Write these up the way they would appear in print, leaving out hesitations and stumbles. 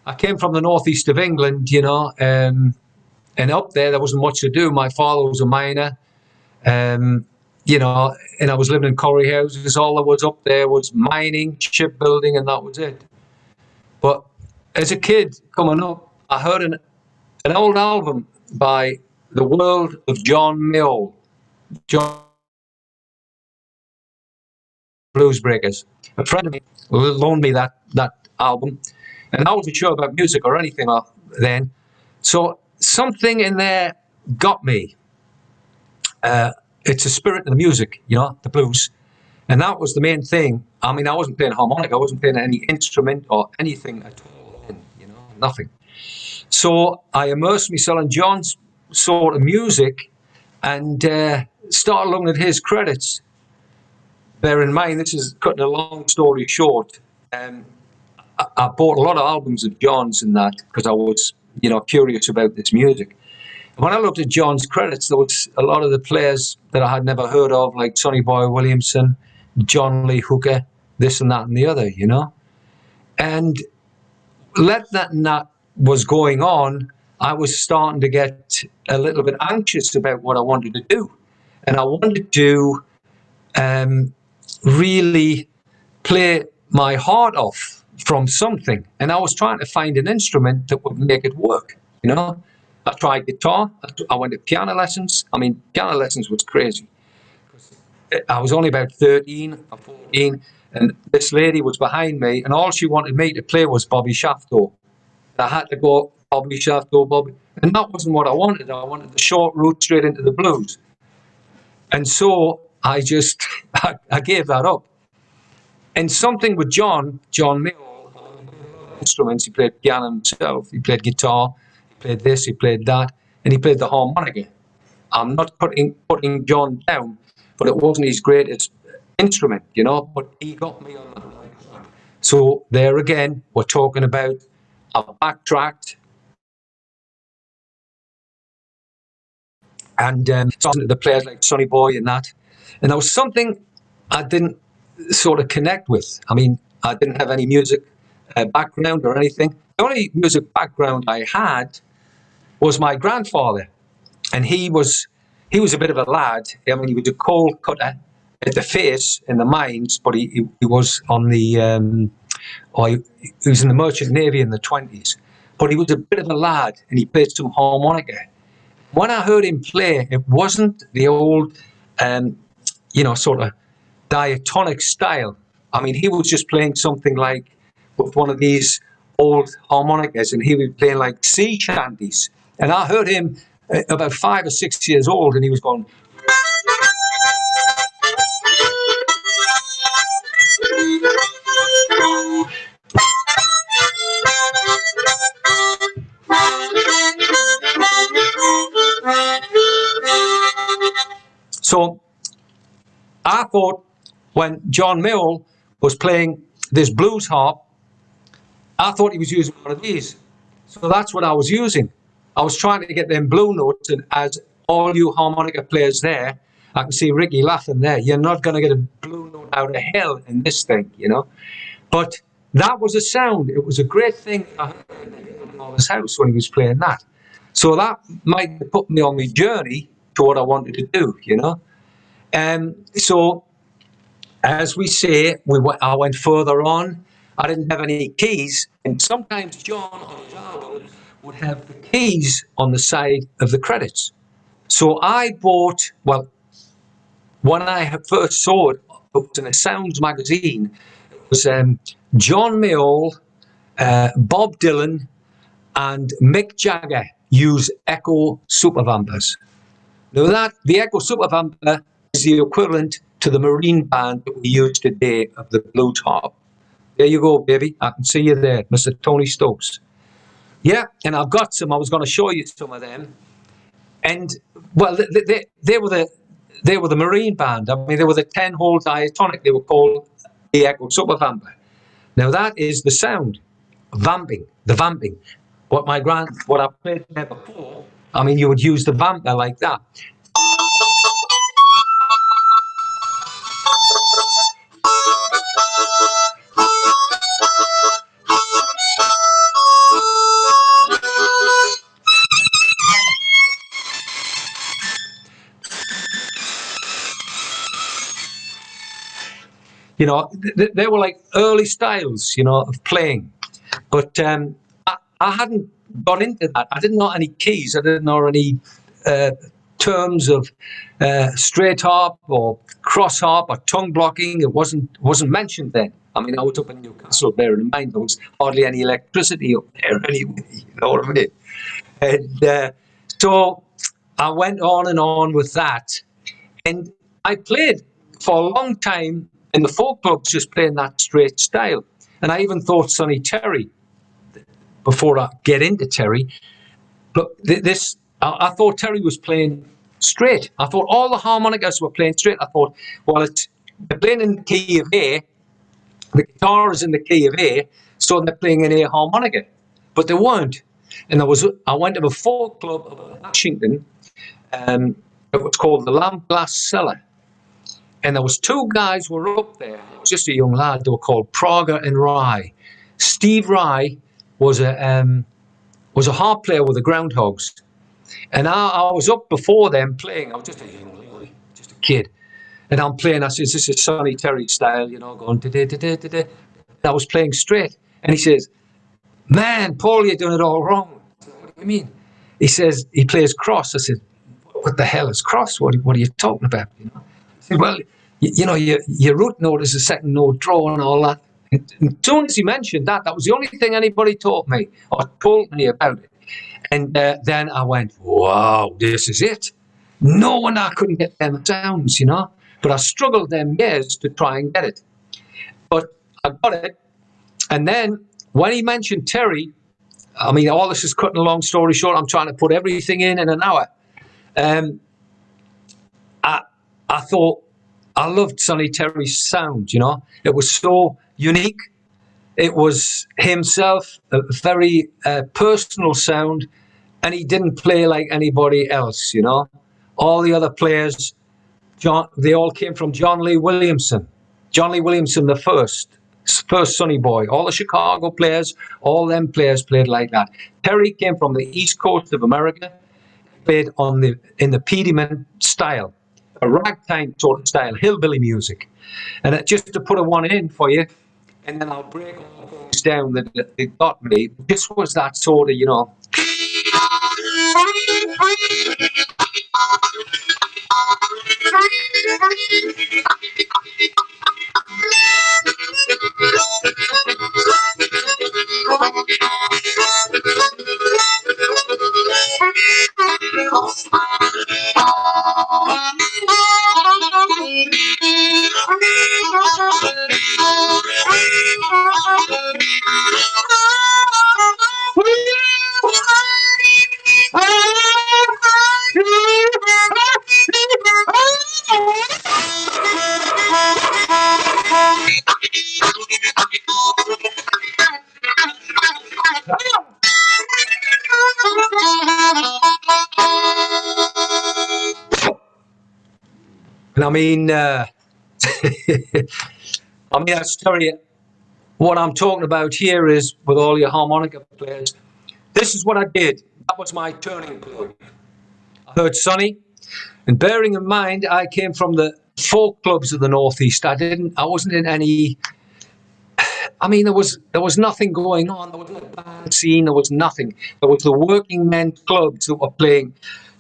I came from the northeast of England, and up there wasn't much to do. My father was a miner, and I was living in Corrie houses. All there was up there was mining, shipbuilding, and that was it. But as a kid coming up, I heard an old album by The World of John Mayall, John Blues Breakers. A friend of mine loaned me that album, and I wasn't sure about music or anything then. So something in there got me. It's a spirit of the music, the blues. And that was the main thing. I mean, I wasn't playing harmonica, I wasn't playing any instrument or anything at all then, nothing. So I immersed myself in John's sort of music and started looking at his credits. Bear in mind, this is cutting a long story short. I bought a lot of albums of John's and that because I was, curious about this music. When I looked at John's credits, there was a lot of the players that I had never heard of, like Sonny Boy Williamson, John Lee Hooker, this and that and the other, And that was going on, I was starting to get a little bit anxious about what I wanted to do. And I wanted to really play my heart off from something. And I was trying to find an instrument that would make it work, I tried guitar. I went to piano lessons. I mean, piano lessons was crazy. I was only about 13 or 14, and this lady was behind me, and all she wanted me to play was Bobby Shafto. I had to go Bobby Shafto, Bobby. And that wasn't what I wanted. I wanted the short route straight into the blues. And so I gave that up. And something with John Mayall, instruments, he played piano himself, he played guitar, played this, he played that, and he played the harmonica. I'm not putting John down, but it wasn't his greatest instrument, but he got me on that. So there again, we're talking about I backtracked and talking to the players like Sonny Boy and that. And there was something I didn't sort of connect with. I mean, I didn't have any music background or anything. The only music background I had was my grandfather, and he was a bit of a lad. I mean, he was a coal cutter at the face in the mines, but he was on the he was in the merchant navy in the 20s. But he was a bit of a lad, and he played some harmonica. When I heard him play, it wasn't the old, sort of diatonic style. I mean, he was just playing something like with one of these old harmonicas, and he was playing like sea shanties. And I heard him about 5 or 6 years old, and he was going. So I thought when John Mayall was playing this blues harp, I thought he was using one of these. So that's what I was using. I was trying to get them blue notes, and as all you harmonica players there, I can see Ricky laughing there. You're not going to get a blue note out of hell in this thing, But that was a sound. It was a great thing I heard in his house when he was playing that. So that might have put me on my journey to what I wanted to do, So, as we say, I went further on. I didn't have any keys, and sometimes John on his album would have the keys on the side of the credits. So I bought, when I first saw it, it was in a Sounds magazine. It was John Mayall, Bob Dylan, and Mick Jagger use Echo Supervampers. Now the Echo Supervamper is the equivalent to the marine band that we use today of the blues harp. There you go, baby. I can see you there, Mr. Tony Stokes. Yeah, and I've got some. I was going to show you some of them. And, they were the marine band. I mean, they were the 10-hole diatonic. They were called the Echo Supervamper. Now, that is the sound, vamping, the vamping. What I played there before, I mean, you would use the vamper like that. You know, they were like early styles, you know, of playing. But I hadn't got into that. I didn't know any keys. I didn't know any terms of straight harp or cross harp or tongue blocking. It wasn't mentioned then. I mean, I was up in Newcastle, bearing in mind there was hardly any electricity up there anyway. You know what I mean? And so I went on and on with that, and I played for a long time in the folk clubs, just playing that straight style. And I even thought Sonny Terry, before I get into Terry, but I thought Terry was playing straight. I thought all the harmonicas were playing straight. I thought, well, they're playing in the key of A, the guitar is in the key of A, so they're playing an A harmonica. But they weren't. And I went to a folk club up in Washington. It was called the Lamp Glass Cellar. And there was two guys who were up there. It was just a young lad. They were called Prager and Rye. Steve Rye was a harp player with the Groundhogs. And I was up before them playing. I was just a young lad, just a kid. And I'm playing, I says, this is Sonny Terry style, you know, going da-da-da-da-da-da. And I was playing straight. And he says, man, Paul, you're doing it all wrong. I said, what do you mean? He says, he plays cross. I said, what the hell is cross? What are you talking about? You know? He said, well, you know, your root note is a second note draw and all that. And as soon as he mentioned that, that was the only thing anybody taught me or told me about it. And then I went, wow, this is it. No one I couldn't get them sounds, you know. But I struggled them years to try and get it. But I got it. And then when he mentioned Terry, I mean, all this is cutting a long story short. I'm trying to put everything in an hour. I thought, I loved Sonny Terry's sound, you know. It was so unique. It was himself, a very personal sound, and he didn't play like anybody else, you know. All the other players, they all came from John Lee Williamson. John Lee Williamson, the first Sonny boy. All the Chicago players, all them players played like that. Terry came from the East Coast of America, played in the Peterman style, a ragtime sort of style, hillbilly music. And just to put a one in for you, and then I'll break all things down that it got me. This was that sort of, you know. And I mean, I tell you, what I'm talking about here is with all your harmonica players. This is what I did. That was my turning point. I heard Sonny, and bearing in mind, I came from the folk clubs of the Northeast. I wasn't in any. I mean, there was nothing going on. There was no band scene. There was nothing. There was the working men clubs that were playing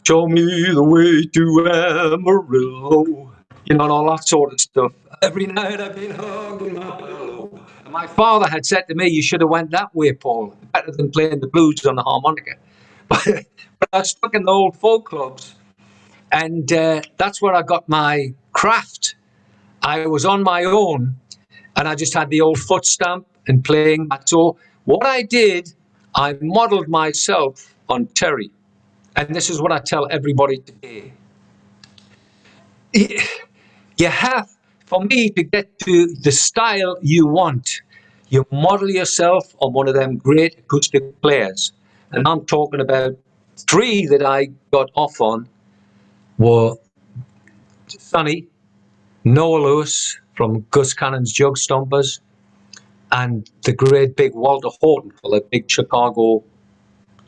"Show Me the Way to Amarillo," you know, and all that sort of stuff. Every night I've been hugging my pillow. And my father had said to me, "You should have went that way, Paul. Better than playing the blues on the harmonica." But I stuck in the old folk clubs, and that's where I got my craft. I was on my own. And I just had the old foot stamp and playing that. So what I did, I modeled myself on Terry. And this is what I tell everybody today. You have, for me, to get to the style you want, you model yourself on one of them great acoustic players. And I'm talking about three that I got off on were Sonny, Noah Lewis from Gus Cannon's Jug Stompers, and the great big Walter Horton for the big Chicago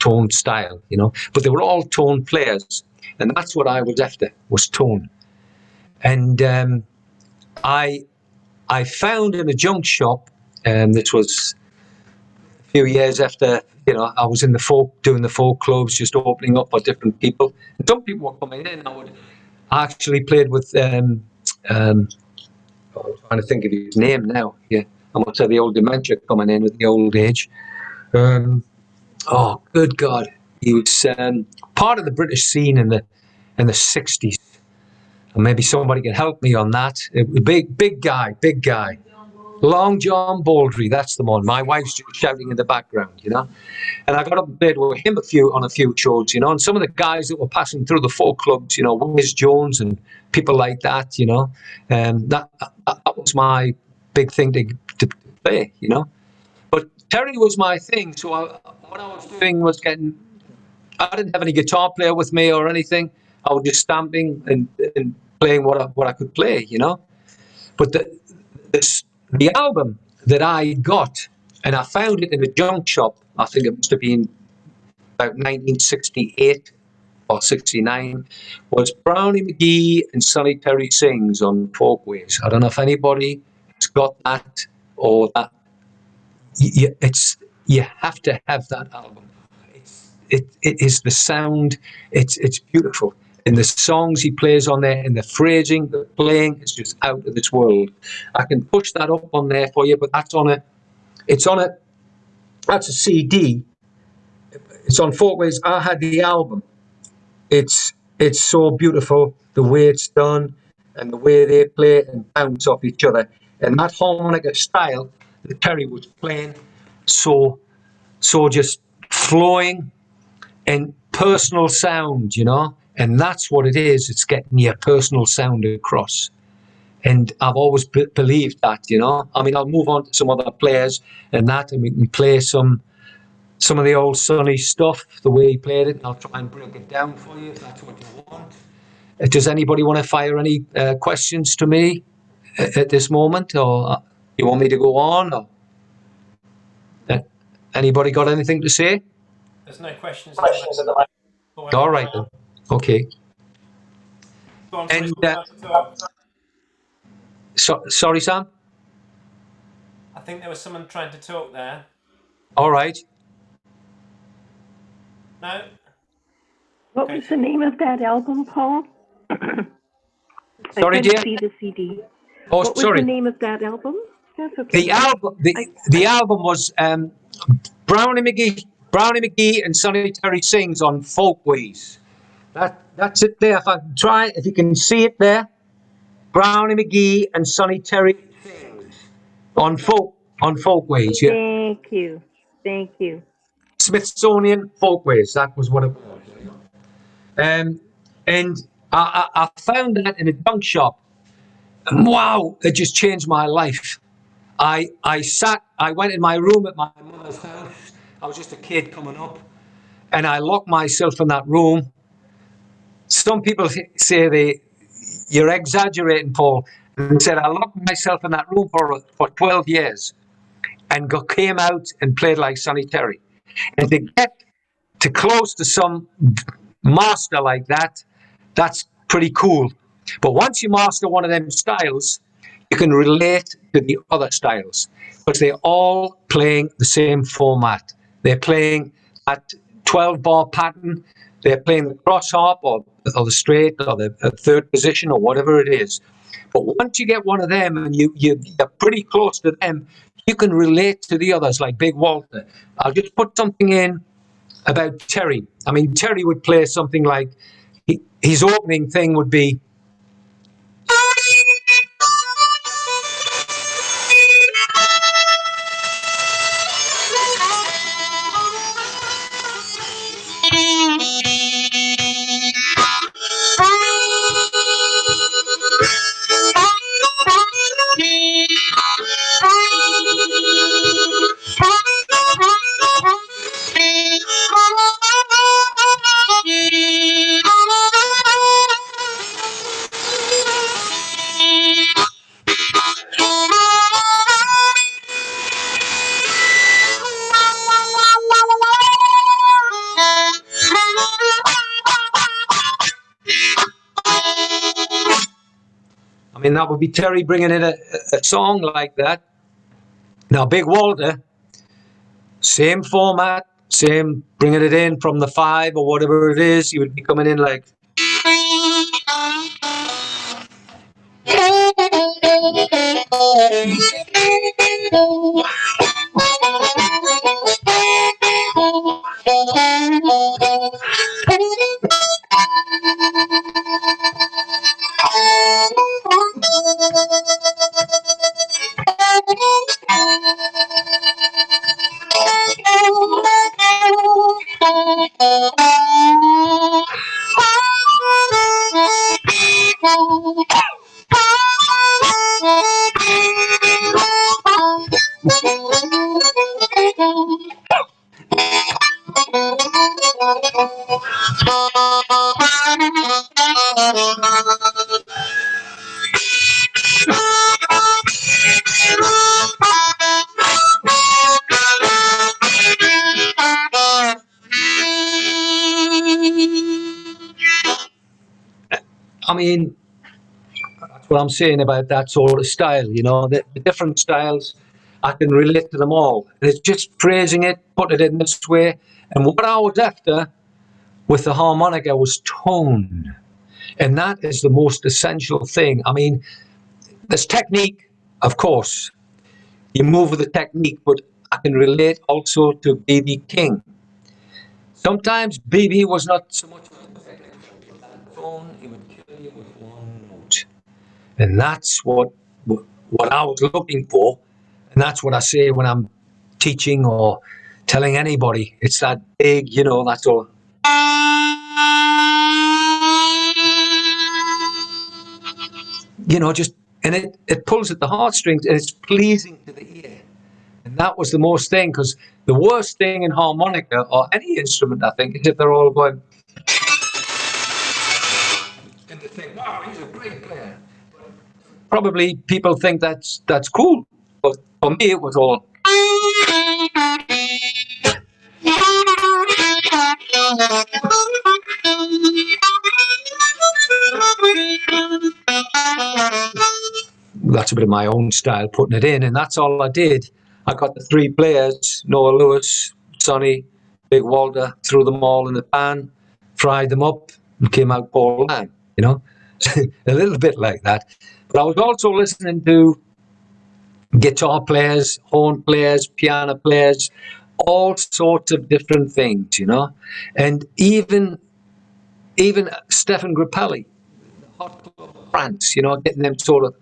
tone style, you know. But they were all tone players, and that's what I was after, was tone. And I I found in a junk shop, and this was a few years after, I was in doing the folk clubs, just opening up for different people. And some people were coming in. I actually played with, I'm trying to think of his name now. Yeah, I must have the old dementia coming in with the old age. Oh, good God. He was part of the British scene in the 60s. And maybe somebody can help me on that. Big guy. Long John Baldry, that's the one. My wife's just shouting in the background, And I got up and played with him on a few shows, And some of the guys that were passing through the folk clubs, Wiz Jones and people like that, that was my big thing to play, But Terry was my thing. So what I was doing was I didn't have any guitar player with me or anything. I was just stamping and playing what I could play, But the album that I got, and I found it in a junk shop, I think it must have been about 1968 or 69, was Brownie McGee and Sonny Terry Sings on Folkways. I don't know if anybody has got that or that. You have to have that album. It is the sound. It's beautiful. And the songs he plays on there, and the phrasing, the playing, is just out of this world. I can push that up on there for you, but that's a CD. It's on Folkways. I had the album. It's so beautiful, the way it's done and the way they play and bounce off each other. And that harmonica style that Terry was playing, so just flowing and personal sound, and that's what it is. It's getting your personal sound across. And I've always believed that, I mean, I'll move on to some other players and we can play some of the old Sonny stuff, the way he played it. I'll try and break it down for you if that's what you want. Does anybody want to fire any questions to me at this moment, or you want me to go on? Or anybody got anything to say? There's no questions at the moment. All right then. Okay. Go on, And sorry, Sam. I think there was someone trying to talk there. All right. No. What was the name of that album, Paul? Sorry, I dear. couldn't see the CD. Oh, what was sorry. the name of that album? That's okay. The album was Brownie McGee and Sonny Terry Sings on Folkways. That's it there. If you can see it there, Brownie McGee and Sonny Terry Sings on Folkways. Yeah. Thank you. Smithsonian Folkways. That was what it was. And I found that in a junk shop. And wow, it just changed my life. I went in my room at my mother's house. I was just a kid coming up, and I locked myself in that room. Some people say you're exaggerating, Paul. And said I locked myself in that room for 12 years, and came out and played like Sonny Terry. And to get to close to some master like that, that's pretty cool. But once you master one of them styles, you can relate to the other styles, because they're all playing the same format. They're playing that 12-bar pattern. They're playing the cross harp or the straight or the third position or whatever it is. But once you get one of them and you're pretty close to them, you can relate to the others, like Big Walter. I'll just put something in about Terry. I mean, Terry would play something like, his opening thing would be, mean, that would be Terry bringing in a song like that. Now, Big Walter, same format, same bringing it in from the 5 or whatever it is. He would be coming in like. I mean, that's what I'm saying about that sort of style, you know, the different styles, I can relate to them all. And it's just phrasing it, putting it in this way. And what I was after with the harmonica was tone. And that is the most essential thing. I mean, there's technique, of course. You move with the technique, but I can relate also to B.B. King. Sometimes B.B. was not so much tone, he would kill you with one note. And that's what I was looking for. And that's what I say when I'm teaching or telling anybody. It's that big, you know, that's all. You know, just, and it pulls at the heartstrings and it's pleasing to the ear. And that was the most thing, because the worst thing in harmonica or any instrument, I think, is if they're all going. And they think, wow, he's a great player. Probably people think that's cool. But for me, it was all. That's a bit of my own style putting it in, and that's all I did. I got the 3 players, Noah Lewis, Sonny, Big Walter, threw them all in the pan, fried them up, and came out Paul Lamb, you know? A little bit like that. But I was also listening to guitar players, horn players, piano players, all sorts of different things, you know? And even Stefan Grappelli, the Hot Club of France, you know, getting them sort of,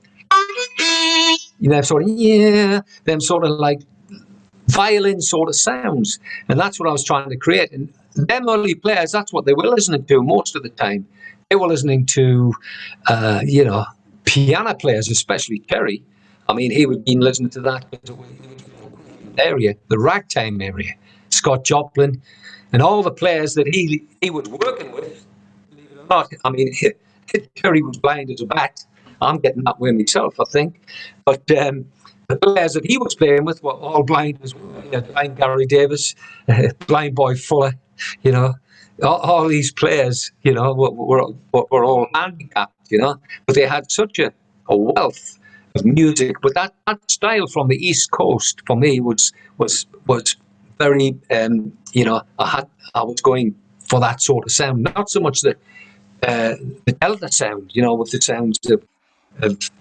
you know, them sort of like violin sort of sounds. And that's what I was trying to create. And them early players, that's what they were listening to most of the time. They were listening to, you know, piano players, especially Terry. I mean, he would be listening to that area, the ragtime area, Scott Joplin, and all the players that he was working with. Believe it or not, I mean, Terry was blind as a bat. I'm getting that way myself, I think. But the players that he was playing with were all blind as well. You know, blind Gary Davis, blind Boy Fuller, you know. All these players, you know, were all handicapped, you know. But they had such a wealth of music. But that style from the East Coast, for me, was very, you know, I was going for that sort of sound. Not so much the Delta sound, you know, with the sounds of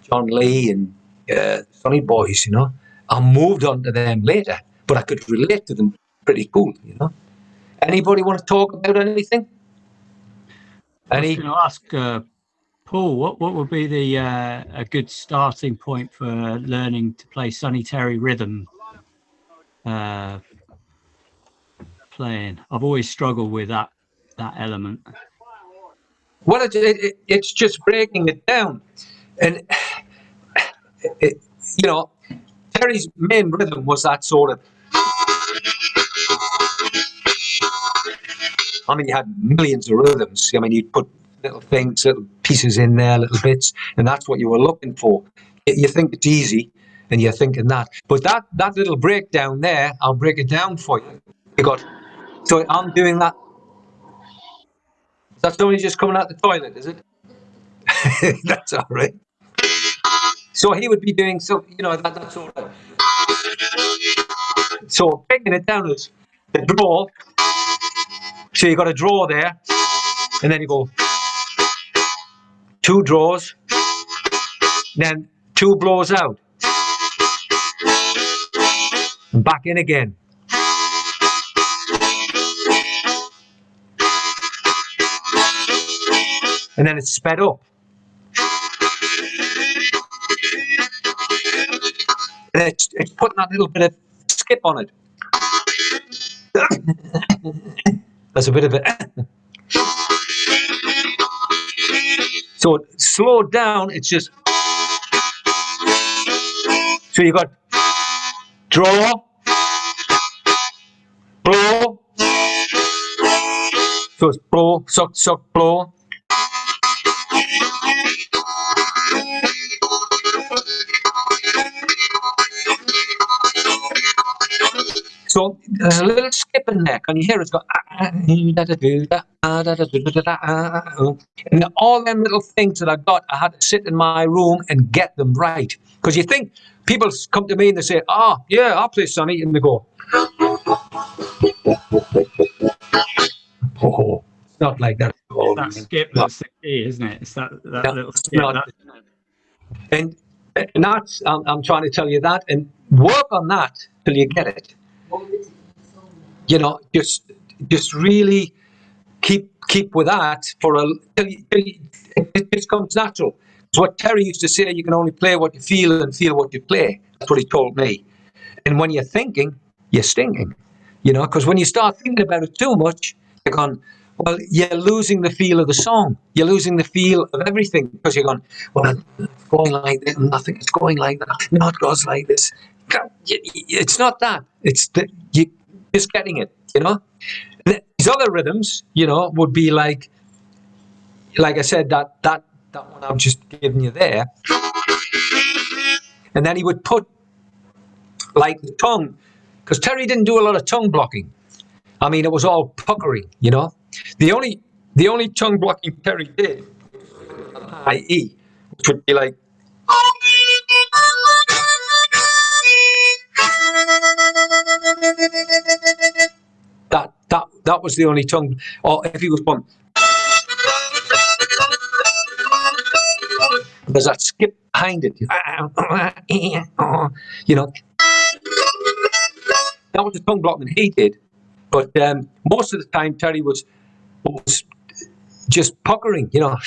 John Lee and Sonny Boys, you know. I moved on to them later, but I could relate to them pretty cool, you know. Anybody want to talk about anything? I was going to ask Paul, what would be the a good starting point for learning to play Sonny Terry rhythm playing? I've always struggled with that element. Well, it's just breaking it down. And, you know, Terry's main rhythm was that sort of. I mean, you had millions of rhythms. I mean, you'd put little things, little pieces in there, little bits, and that's what you were looking for. You think it's easy, and you're thinking that. But that little breakdown there, I'll break it down for you. So I'm doing that. That's only just coming out the toilet, is it? That's all right. So he would be doing that sort of. So breaking it down is the draw. So you got a draw there, and then you go 2 draws, then 2 blows out, and back in again. And then it's sped up. And it's putting that little bit of skip on it. That's a bit of it. So slowed down, it's just. So you got draw, blow. So it's blow, suck, suck, blow. So there's a little skip in there. Can you hear it? It's got and all them little things that I got, I had to sit in my room and get them right. Because you think people come to me and they say, "Oh, yeah, I'll play Sonny," and they go, "Oh, it's not like that." Oh, That skip that's the key, isn't it? It's that little skip. not. And that's I'm trying to tell you that, and work on that till you get it. You know, just really keep with that for till it just comes natural. It's what Terry used to say: you can only play what you feel and feel what you play. That's what he told me. And when you're thinking, you're stinging. You know, because when you start thinking about it too much, you're going, well, you're losing the feel of the song. You're losing the feel of everything because you're going, well, it's going like this, and nothing. It's going like that. No, it goes like this. It's not that. It's that you just getting it. You know, these other rhythms, you know, would be like I said, that one I'm just giving you there, and then he would put like the tongue, because Terry didn't do a lot of tongue blocking. I mean, it was all puckering, you know. The only tongue blocking Terry did, i.e., which would be like. That was the only tongue. Or if he was one, there's that skip behind it. You know, that was the tongue blocking he did. But most of the time, Terry was just puckering, you know.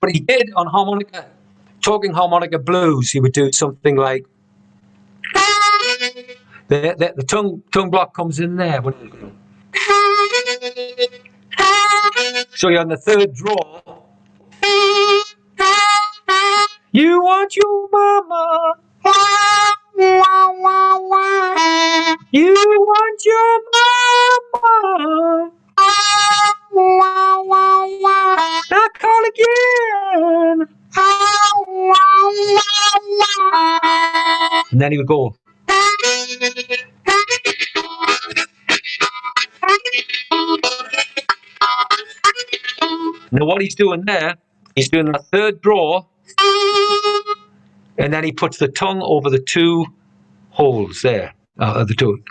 But he did on harmonica, talking harmonica blues. He would do something like the tongue block comes in there. So you're on the third draw. You want your mama. You want your mama. I call again. And then he would go. Now what he's doing there, he's doing the third draw, and then he puts the tongue over the 2 holes there, the 2.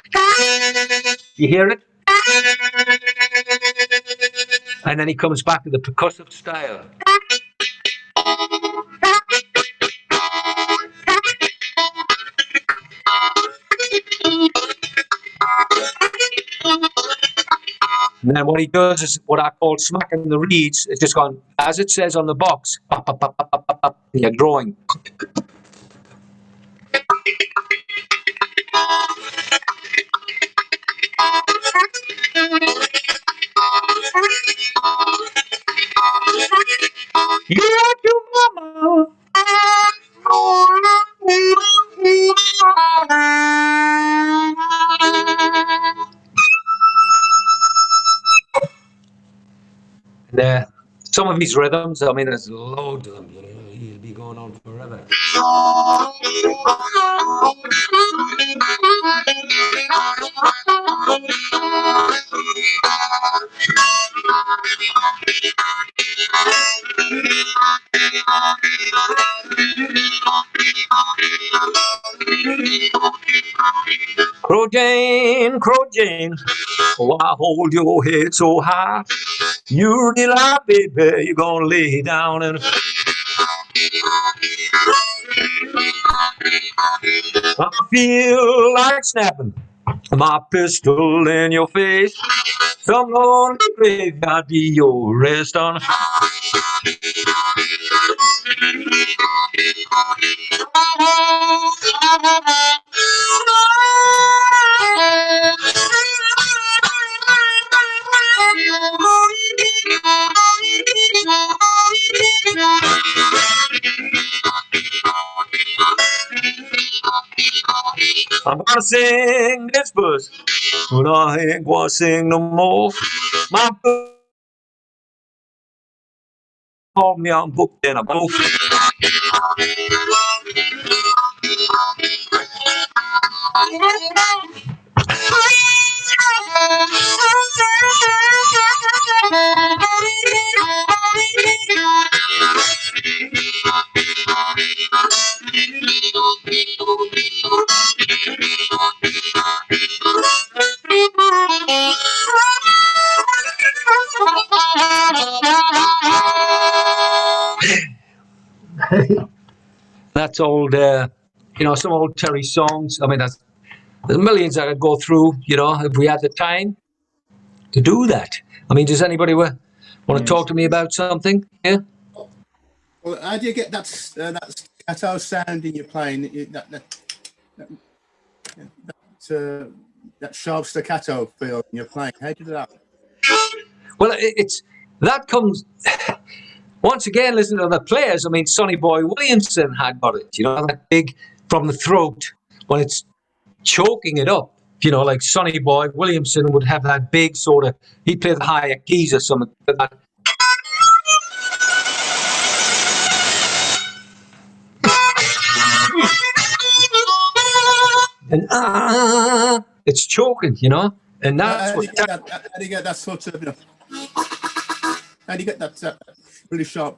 You hear it? And then he comes back to the percussive style. And then what he does is what I call smacking the reeds. It's just gone, as it says on the box, pop, pop, pop, pop, pop, pop, pop, and you're drawing. You want your mama. And some of these rhythms, I mean, there's loads of them. He'll be going on forever. Crow Jane, why hold your head so high? You're the lie, baby, you're gonna lay down and I feel like snapping my pistol in your face. Some lonely graveyard be your rest on. I'm gonna sing this verse, but I ain't gonna sing no more. My book called me on book, then I'm both. That's old, some old Terry songs. I mean, there's millions I could go through, if we had the time to do that. I mean, does anybody want to talk to me about something? Yeah. Well, how do you get that staccato sound in your playing? That sharp staccato feel in your playing. How do you do that? Well, that comes once again. Listen to the players. I mean, Sonny Boy Williamson had got it. That big from the throat when it's choking it up. Like Sonny Boy Williamson would have that big sort of. He'd play the higher keys or something. And it's choking, and that's How do you get that sort of, how do you get that really sharp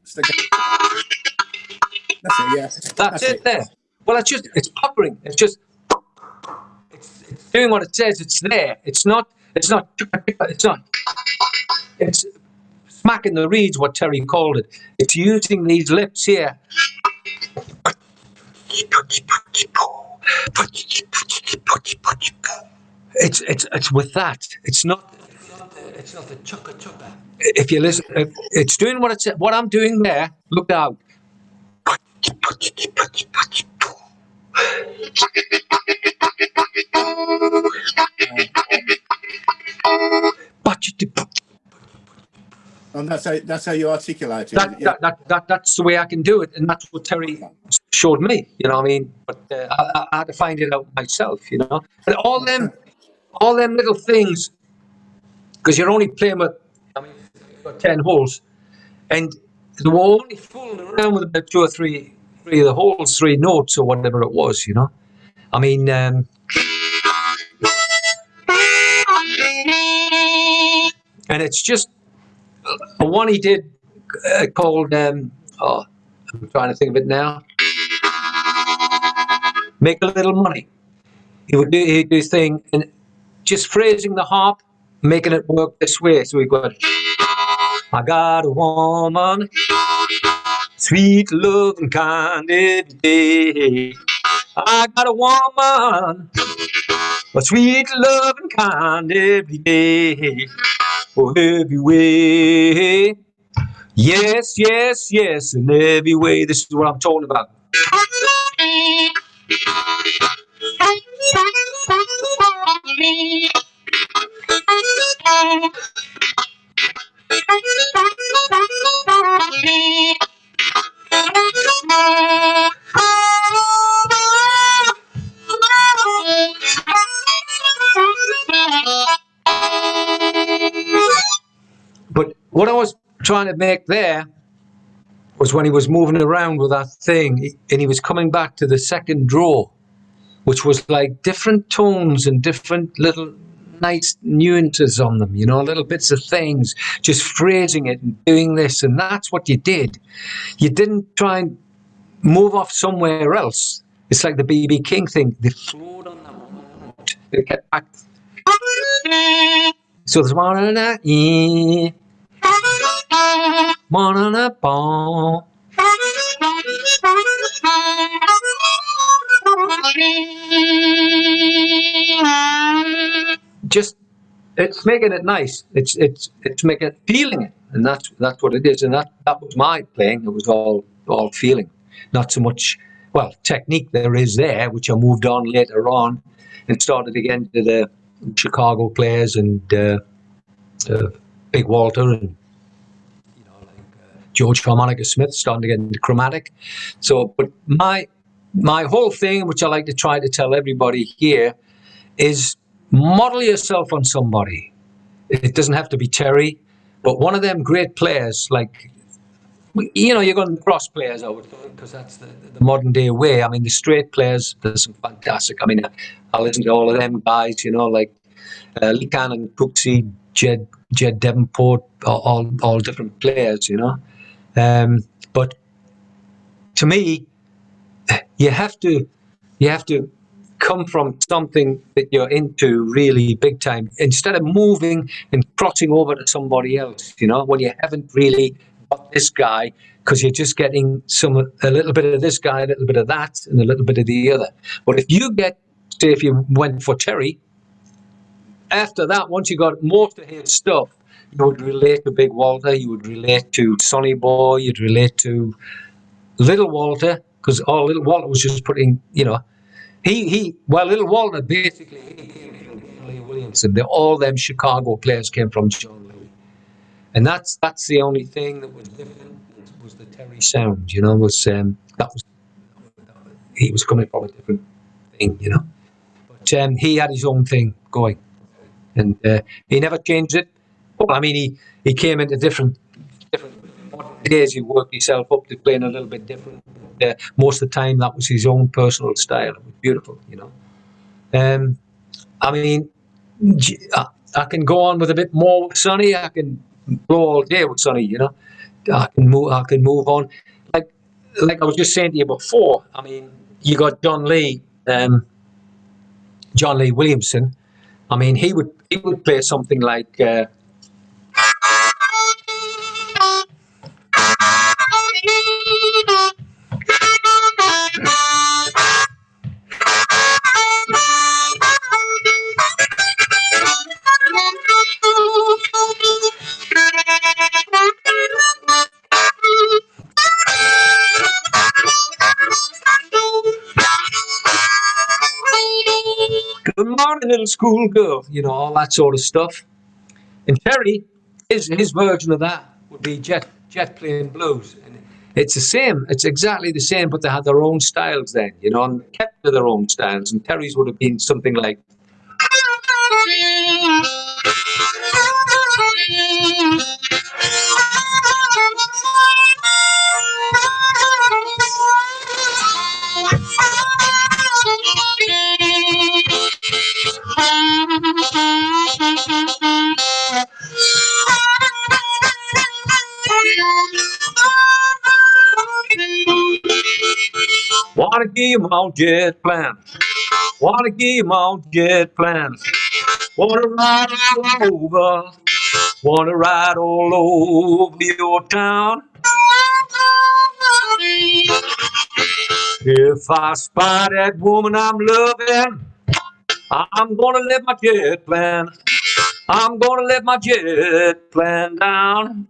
staccato? That's it, yeah. That's it there. Well, it's puckering. It's doing what it says. It's there. It's not, it's smacking the reeds, what Terry called it. It's using these lips here. It's with that. It's not the chukka chukka. If you listen, it's doing what it said. What I'm doing there. Look out. And that's how you articulate it. That's the way I can do it, and that's what Terry showed me. But I had to find it out myself. And all them little things, because you're only playing with, you've got 10 holes, and they were only fooling around with about two or three of the holes, 3 notes or whatever it was. I mean. And it's just one he did called, I'm trying to think of it now. Make a Little Money. He'd do his thing and just phrasing the harp, making it work this way. So we got, I got a woman, sweet love and kind every day. I got a woman, a sweet love and kind every day. Oh, every way. Yes, yes, yes, in every way. This is what I'm talking about. But what I was trying to make there was when he was moving around with that thing and he was coming back to the second draw, which was like different tones and different little nice nuances on them, you know, little bits of things, just phrasing it and doing this. And that's what you did. You didn't try and move off somewhere else. It's like the B.B. King thing. They flowed on that note. They kept back. So there's one on a one on a ball. Just it's making it nice. It's making feeling it, and that's what it is. And that was my playing. It was all feeling, not so much technique. There is there, which I moved on later on, and started again to the Chicago players and Big Walter and George Harmonica Smith, starting to get into chromatic. So, but my whole thing, which I like to try to tell everybody here, is model yourself on somebody. It doesn't have to be Terry, but one of them great players, like, you know, you're going to cross players, I would think, because that's the modern day way. I mean, the straight players, there's some fantastic. I mean, I listen to all of them guys, you know, like Lee Cannon, Cooksey, Jed Davenport, all different players, you know. But to me, you have to come from something that you're into really big time, instead of moving and crossing over to somebody else, you know, when you haven't really got this guy, because you're just getting a little bit of this guy, a little bit of that, and a little bit of the other. But if you get, say, if you went for Terry, after that, once you got most of his stuff, you would relate to Big Walter, you would relate to Sonny Boy, you'd relate to Little Walter, because Little Walter was just putting, you know, Little Walter basically he came from John Lee Williamson. All them Chicago players came from John Lee, and that's the only thing that was different was the Terry sound. You know, he was coming from a different thing. You know, but he had his own thing going, and he never changed it. Well, I mean, he came into different days. You work yourself up to playing a little bit different. Most of the time, that was his own personal style. It was beautiful, you know. I mean, I can go on with a bit more with Sonny. I can blow all day with Sonny, you know. I can move on. Like I was just saying to you before. I mean, you got John Lee Williamson. I mean, he would play something like. Good morning, little schoolgirl, you know, all that sort of stuff. And Terry, his version of that would be Jet playing blues. And it's the same, it's exactly the same, but they had their own styles then, you know, and kept to their own styles. And Terry's would have been something like. Wanna give you my jet plans. Wanna give you my jet plans. Wanna ride all over. Wanna ride all over your town. If I spy that woman I'm loving, I'm gonna let my jet plan. I'm gonna let my jet plan down.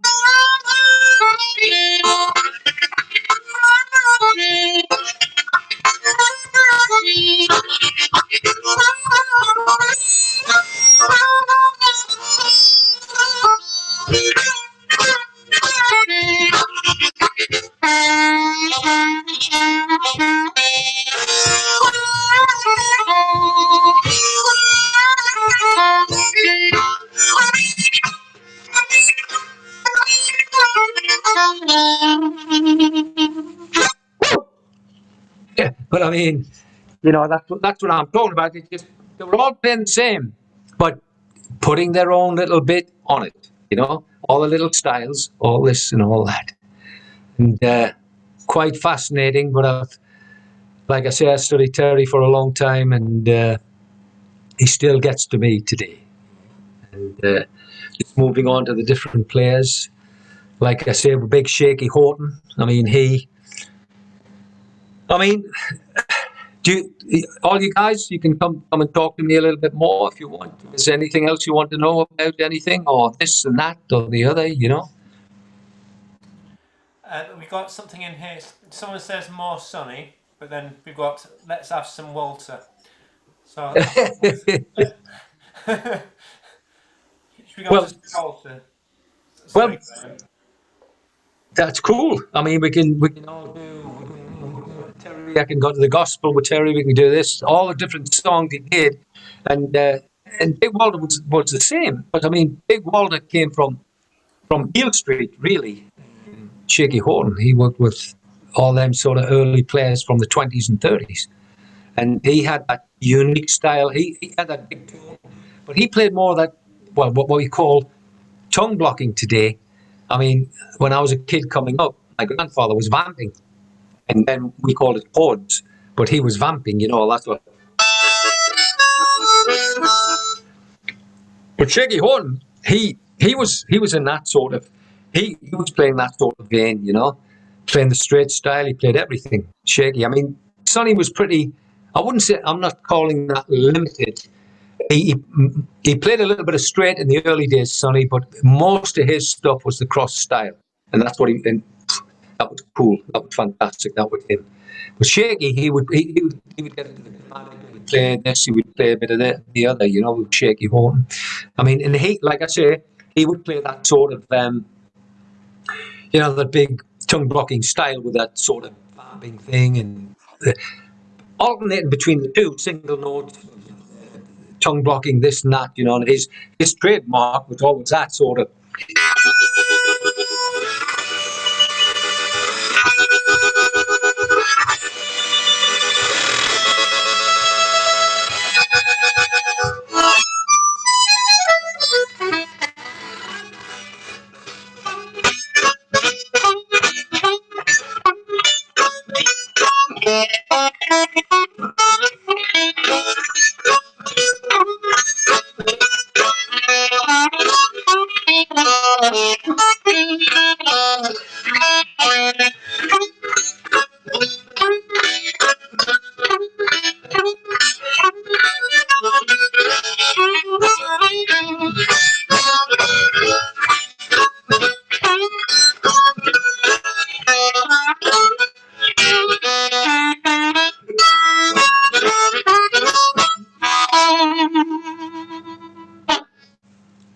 Yeah, but I mean, you know, that's what I'm talking about. It's just they were all playing the same, but putting their own little bit on it, you know, all the little styles, all this and all that. And quite fascinating, but like I say, I studied Terry for a long time, and he still gets to me today. And just moving on to the different players, like I say, big Shaky Horton. I mean, all you guys, you can come and talk to me a little bit more if you want. Is there anything else you want to know about anything, or this and that or the other, you know? We got something in here. Someone says more Sonny, but then we've got let's have some Walter. So should we go Well- to Walter? Well, Sorry. that's cool. I mean, we can all do. Terry, I can go to the gospel with Terry. We can do this. All the different songs he did, and Big Walter was the same. But I mean, Big Walter came from Beale Street, really. Shaky Horton. He worked with all them sort of early players from the 20s and 30s, and he had that unique style. He had that big tone, but he played more of that, well, what we call tongue blocking today. I mean, when I was a kid coming up, my grandfather was vamping, and then we called it chords, but he was vamping, you know, that's what. But Shaky Horton, he was in that sort of, he was playing that sort of vein, you know, playing the straight style. He played everything. Shaky. I mean, Sonny was pretty. I wouldn't say, I'm not calling that limited. He played a little bit of straight in the early days, Sonny, but most of his stuff was the cross style, and that's what and that was cool. That was fantastic. That was him. But Shaky, he would get into the command. He would play this. He would play a bit of the other. You know, with Shaky Horton. I mean, and he, like I say, he would play that sort of, you know, the big tongue blocking style with that sort of vamping thing, and alternating between the two single notes, tongue blocking, this and that, you know. And his trademark was always that sort of.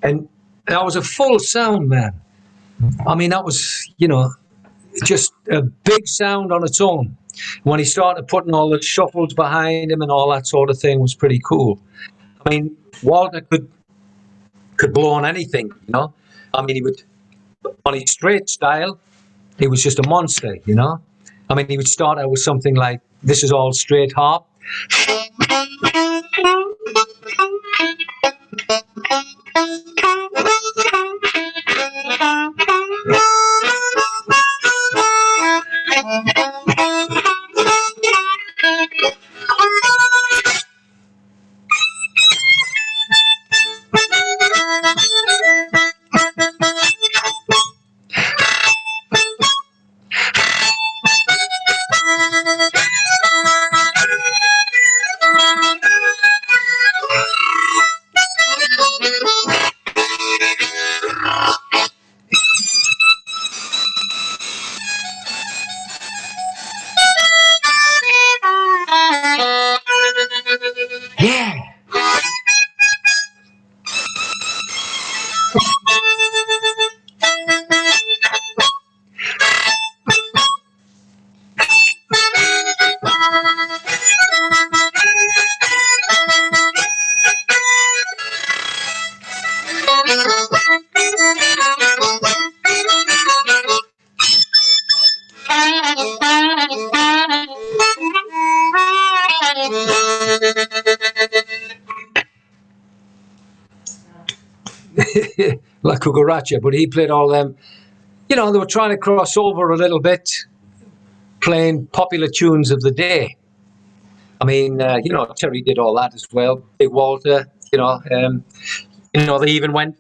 And that was a full sound, man. I mean, that was, you know, just a big sound on its own. When he started putting all the shuffles behind him and all that sort of thing was pretty cool. I mean, Walter could blow on anything, you know. I mean, he would, on his straight style, he was just a monster, you know. I mean, he would start out with something like, this is all straight harp. La Cucaracha, but he played all them. You know, they were trying to cross over a little bit, playing popular tunes of the day. I mean, you know, Terry did all that as well. Big Walter, they even went.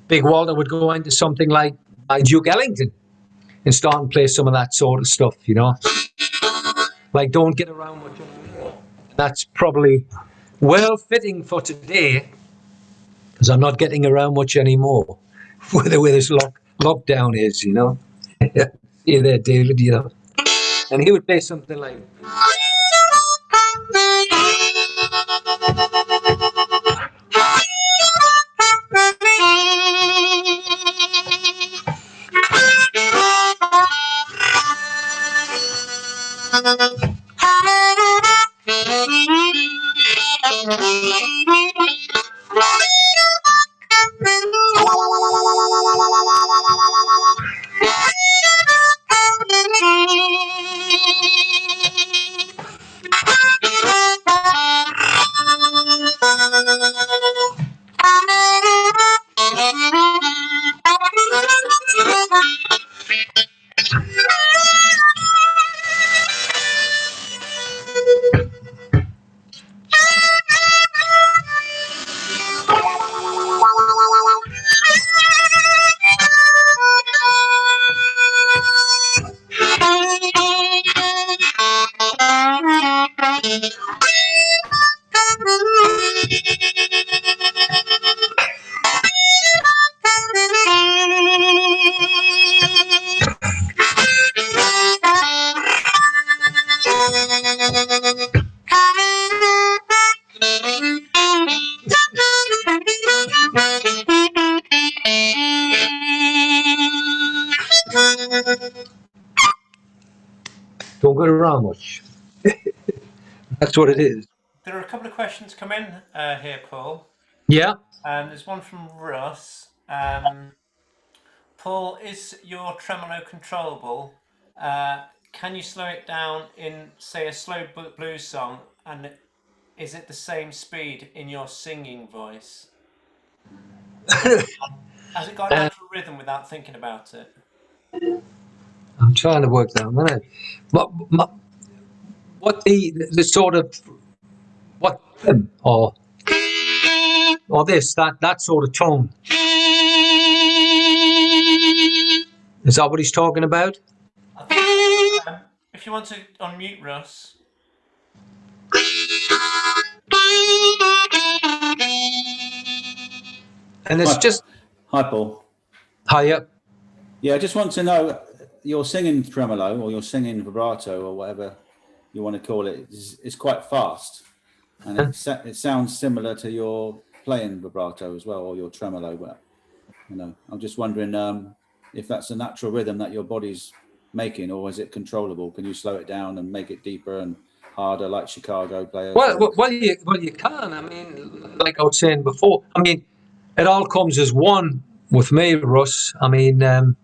Big Walter would go into something like by Duke Ellington and start and play some of that sort of stuff. You know, like Don't Get Around Much Anymore. That's probably well fitting for today because I'm not getting around much anymore with the way this lockdown is. You know, see you there, David. You know, and he would play something like. Don't get around much. That's what it is. There are a couple of questions come in here, Paul. Yeah. There's one from Russ. Paul, is your tremolo controllable? Can you slow it down in, say, a slow blues song? And is it the same speed in your singing voice? Has it got natural rhythm without thinking about it? I'm trying to work that one out. What the sort of what or this that sort of tone, is that what he's talking about? I think, if you want to unmute Russ. And it's just Hi, Paul. higher. Yeah, I just want to know, your singing tremolo or your singing vibrato or whatever you want to call it is quite fast, and it sounds similar to your playing vibrato as well, or your tremolo. But I'm just wondering if that's a natural rhythm that your body's making, or is it controllable? Can you slow it down and make it deeper and harder, like Chicago players? Well, you can. I mean, like I was saying before. I mean, it all comes as one with me, Russ. I mean, the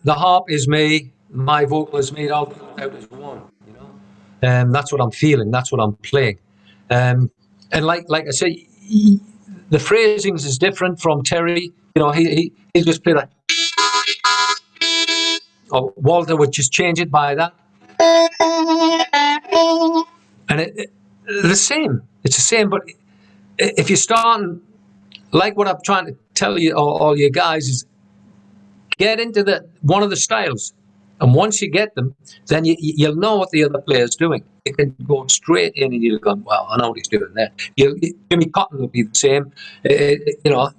harp is me, my vocal is me. It all comes out as one. You know, that's what I'm feeling. That's what I'm playing. And like I say, the phrasings is different from Terry. You know, he just play that. Or Walter would just change it by that. And the same. It's the same. But if you're starting, like what I'm trying to tell you, all you guys, is get into one of the styles. And once you get them, then you'll know what the other player's doing. You can go straight in and you'll go, well, I know what he's doing there. Jimmy Cotton will be the same.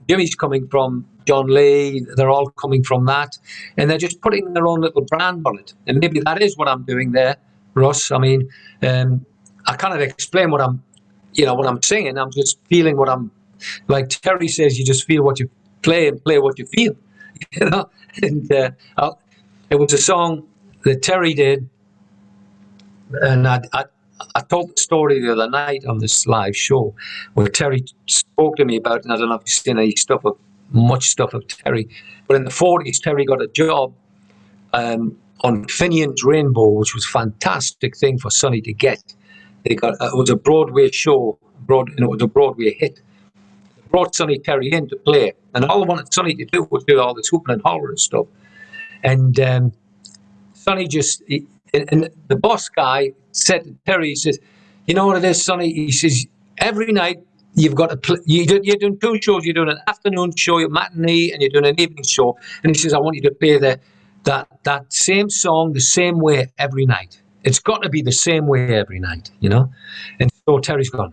Jimmy's coming from John Lee. They're all coming from that. And they're just putting their own little brand on it. And maybe that is what I'm doing there, Russ. I mean, I kind of explain what I'm singing. I'm just feeling what I'm, like Terry says, you just feel what you play and play what you feel. You know? And it was a song that Terry did, and I told the story the other night on this live show where Terry spoke to me about it, and I don't know if you've seen much stuff of Terry, but in the 40s, Terry got a job on Finian's Rainbow, which was a fantastic thing for Sonny to get. It was a Broadway show, and it was a Broadway hit. brought Sonny Terry in to play, and all I wanted Sonny to do was do all this whooping and hollering and stuff. And Sonny and the boss guy said to Terry, he says, "You know what it is, Sonny?" He says, "Every night you've got to play. You're doing 2 shows. You're doing an afternoon show, your matinee, and you're doing an evening show." And he says, "I want you to play that same song the same way every night. It's got to be the same way every night, you know." And so Terry's gone,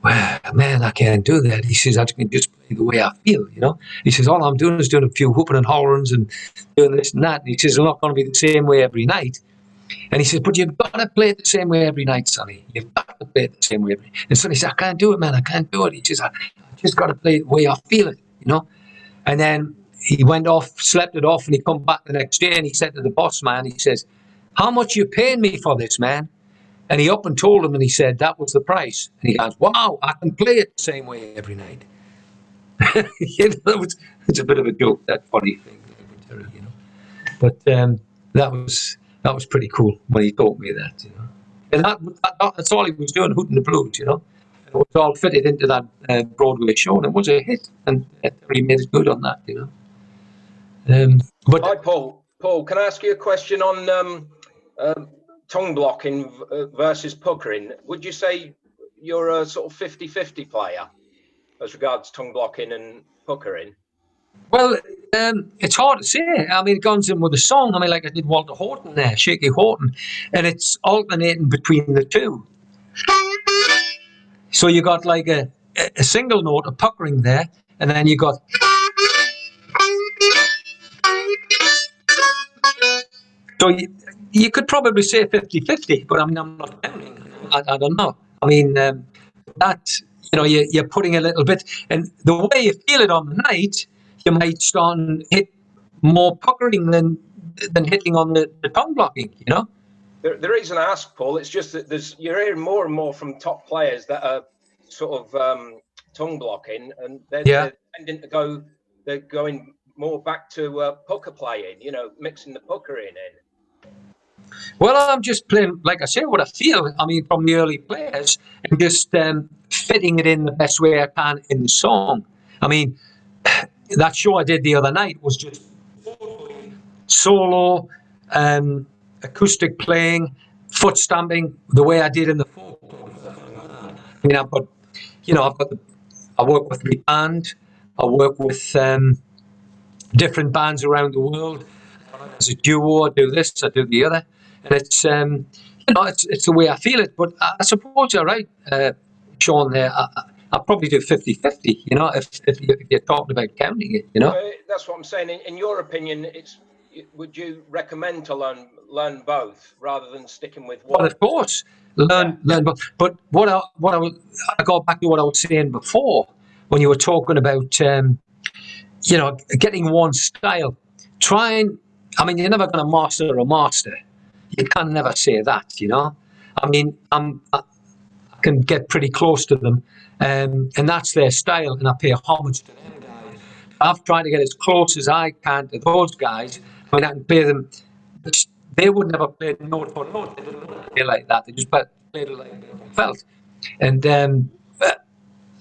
"Well, man, I can't do that." He says, "I can just play the way I feel, you know." He says, "All I'm doing is doing a few whooping and hollerings and doing this and that." And he says, "It's not going to be the same way every night." And he says, "But you've got to play it the same way every night, Sonny. You've got to play it the same way every night." And Sonny says, "I can't do it, man. I can't do it." He says, I just got to play it the way I feel it, you know." And then he went off, slept it off, and he come back the next day and he said to the boss man, he says, "How much you paying me for this, man?" And he up and told him, and he said, "That was the price." And he goes, "Wow, I can play it the same way every night." You know, it's a bit of a joke, that funny thing, you know. But that was pretty cool when he taught me that, you know. And that's all he was doing, hooting the blues, you know. And it was all fitted into that Broadway show, and it was a hit, and he made it good on that, you know. Hi, Paul. Paul, can I ask you a question on tongue blocking versus puckering? Would you say you're a sort of 50-50 player as regards tongue blocking and puckering? Well, it's hard to say. I mean, it goes in with a song. I mean, like I did Walter Horton there, Shaky Horton, and it's alternating between the two. So you got like a single note, a puckering there, and then you got. So you could probably say 50-50, but I mean, I'm not counting. I don't know. I mean, that, you know, you're putting a little bit, and the way you feel it on the night, you might start and hit more puckering than hitting on the tongue blocking, you know? The reason I ask, Paul, it's just that you're hearing more and more from top players that are sort of tongue blocking, and they're tending to go, they're going more back to pucker playing, you know, mixing the puckering in. Well, I'm just playing, like I say, what I feel. I mean, from the early players, and just fitting it in the best way I can in the song. I mean, that show I did the other night was just solo, acoustic playing, foot stamping, the way I did in the folk. I mean, I work with my band, I work with different bands around the world. As a duo, I do this, I do the other, and it's it's the way I feel it. But I suppose you're right, Sean. There, I probably do 50-50. You know, if you're talking about counting it, you know. That's what I'm saying. In your opinion, would you recommend to learn both rather than sticking with one? Well, of course, learn both. But I go back to what I was saying before when you were talking about getting one style. I mean, you're never going to master a master. You can never say that, you know. I mean, I can get pretty close to them, and that's their style, and I pay homage to them guys. I've tried to get as close as I can to those guys. I mean, I can play them. They would never play note for note. They didn't want to play like that. They just played it like they felt. And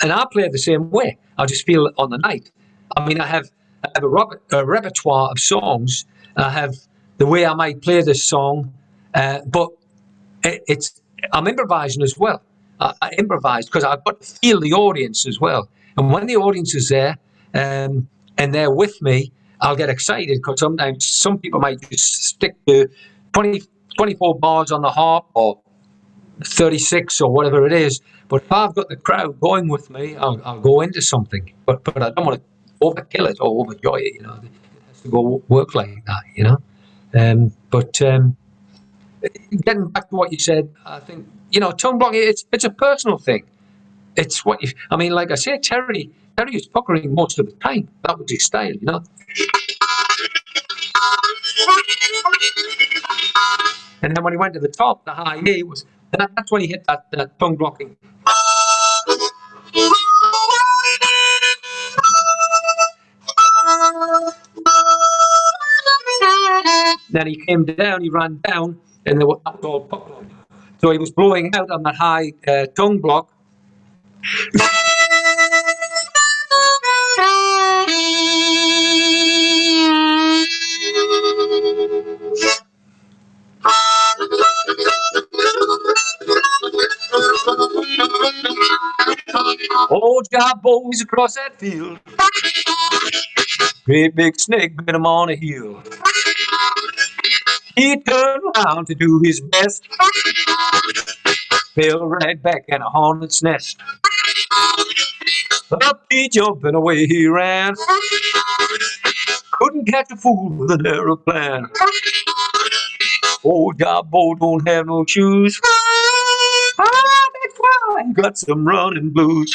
I play it the same way. I just feel it on the night. I mean, I have a repertoire of songs. I have the way I might play this song, but I'm improvising as well. I improvise because I've got to feel the audience as well. And when the audience is there and they're with me, I'll get excited because sometimes some people might just stick to 24 bars on the harp or 36 or whatever it is. But if I've got the crowd going with me, I'll go into something. But I don't want to overkill it or overjoy it, you know. It has to go work like that, you know. But getting back to what you said, I think, you know, tongue blocking, it's a personal thing. It's what I mean, like I say, Terry was puckering most of the time. That was his style, you know. And then when he went to the top, the high E that's when he hit that tongue blocking. Then he came down, he ran down, and that was all puckering. So he was blowing out on that high tongue block. Old job boys across that field. Great big snake bit him on a heel. He turned around to do his best. Fell right back in a hornet's nest. Up he jumped and away he ran. Couldn't catch a fool with an aeroplane. Old job boy don't have no shoes. Ah, that's why he got some running blues.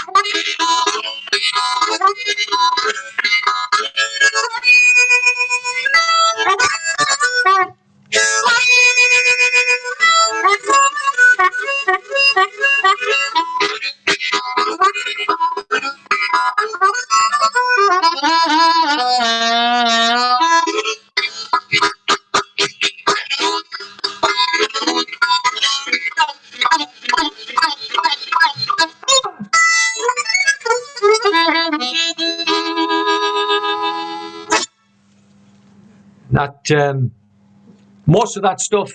That most of that stuff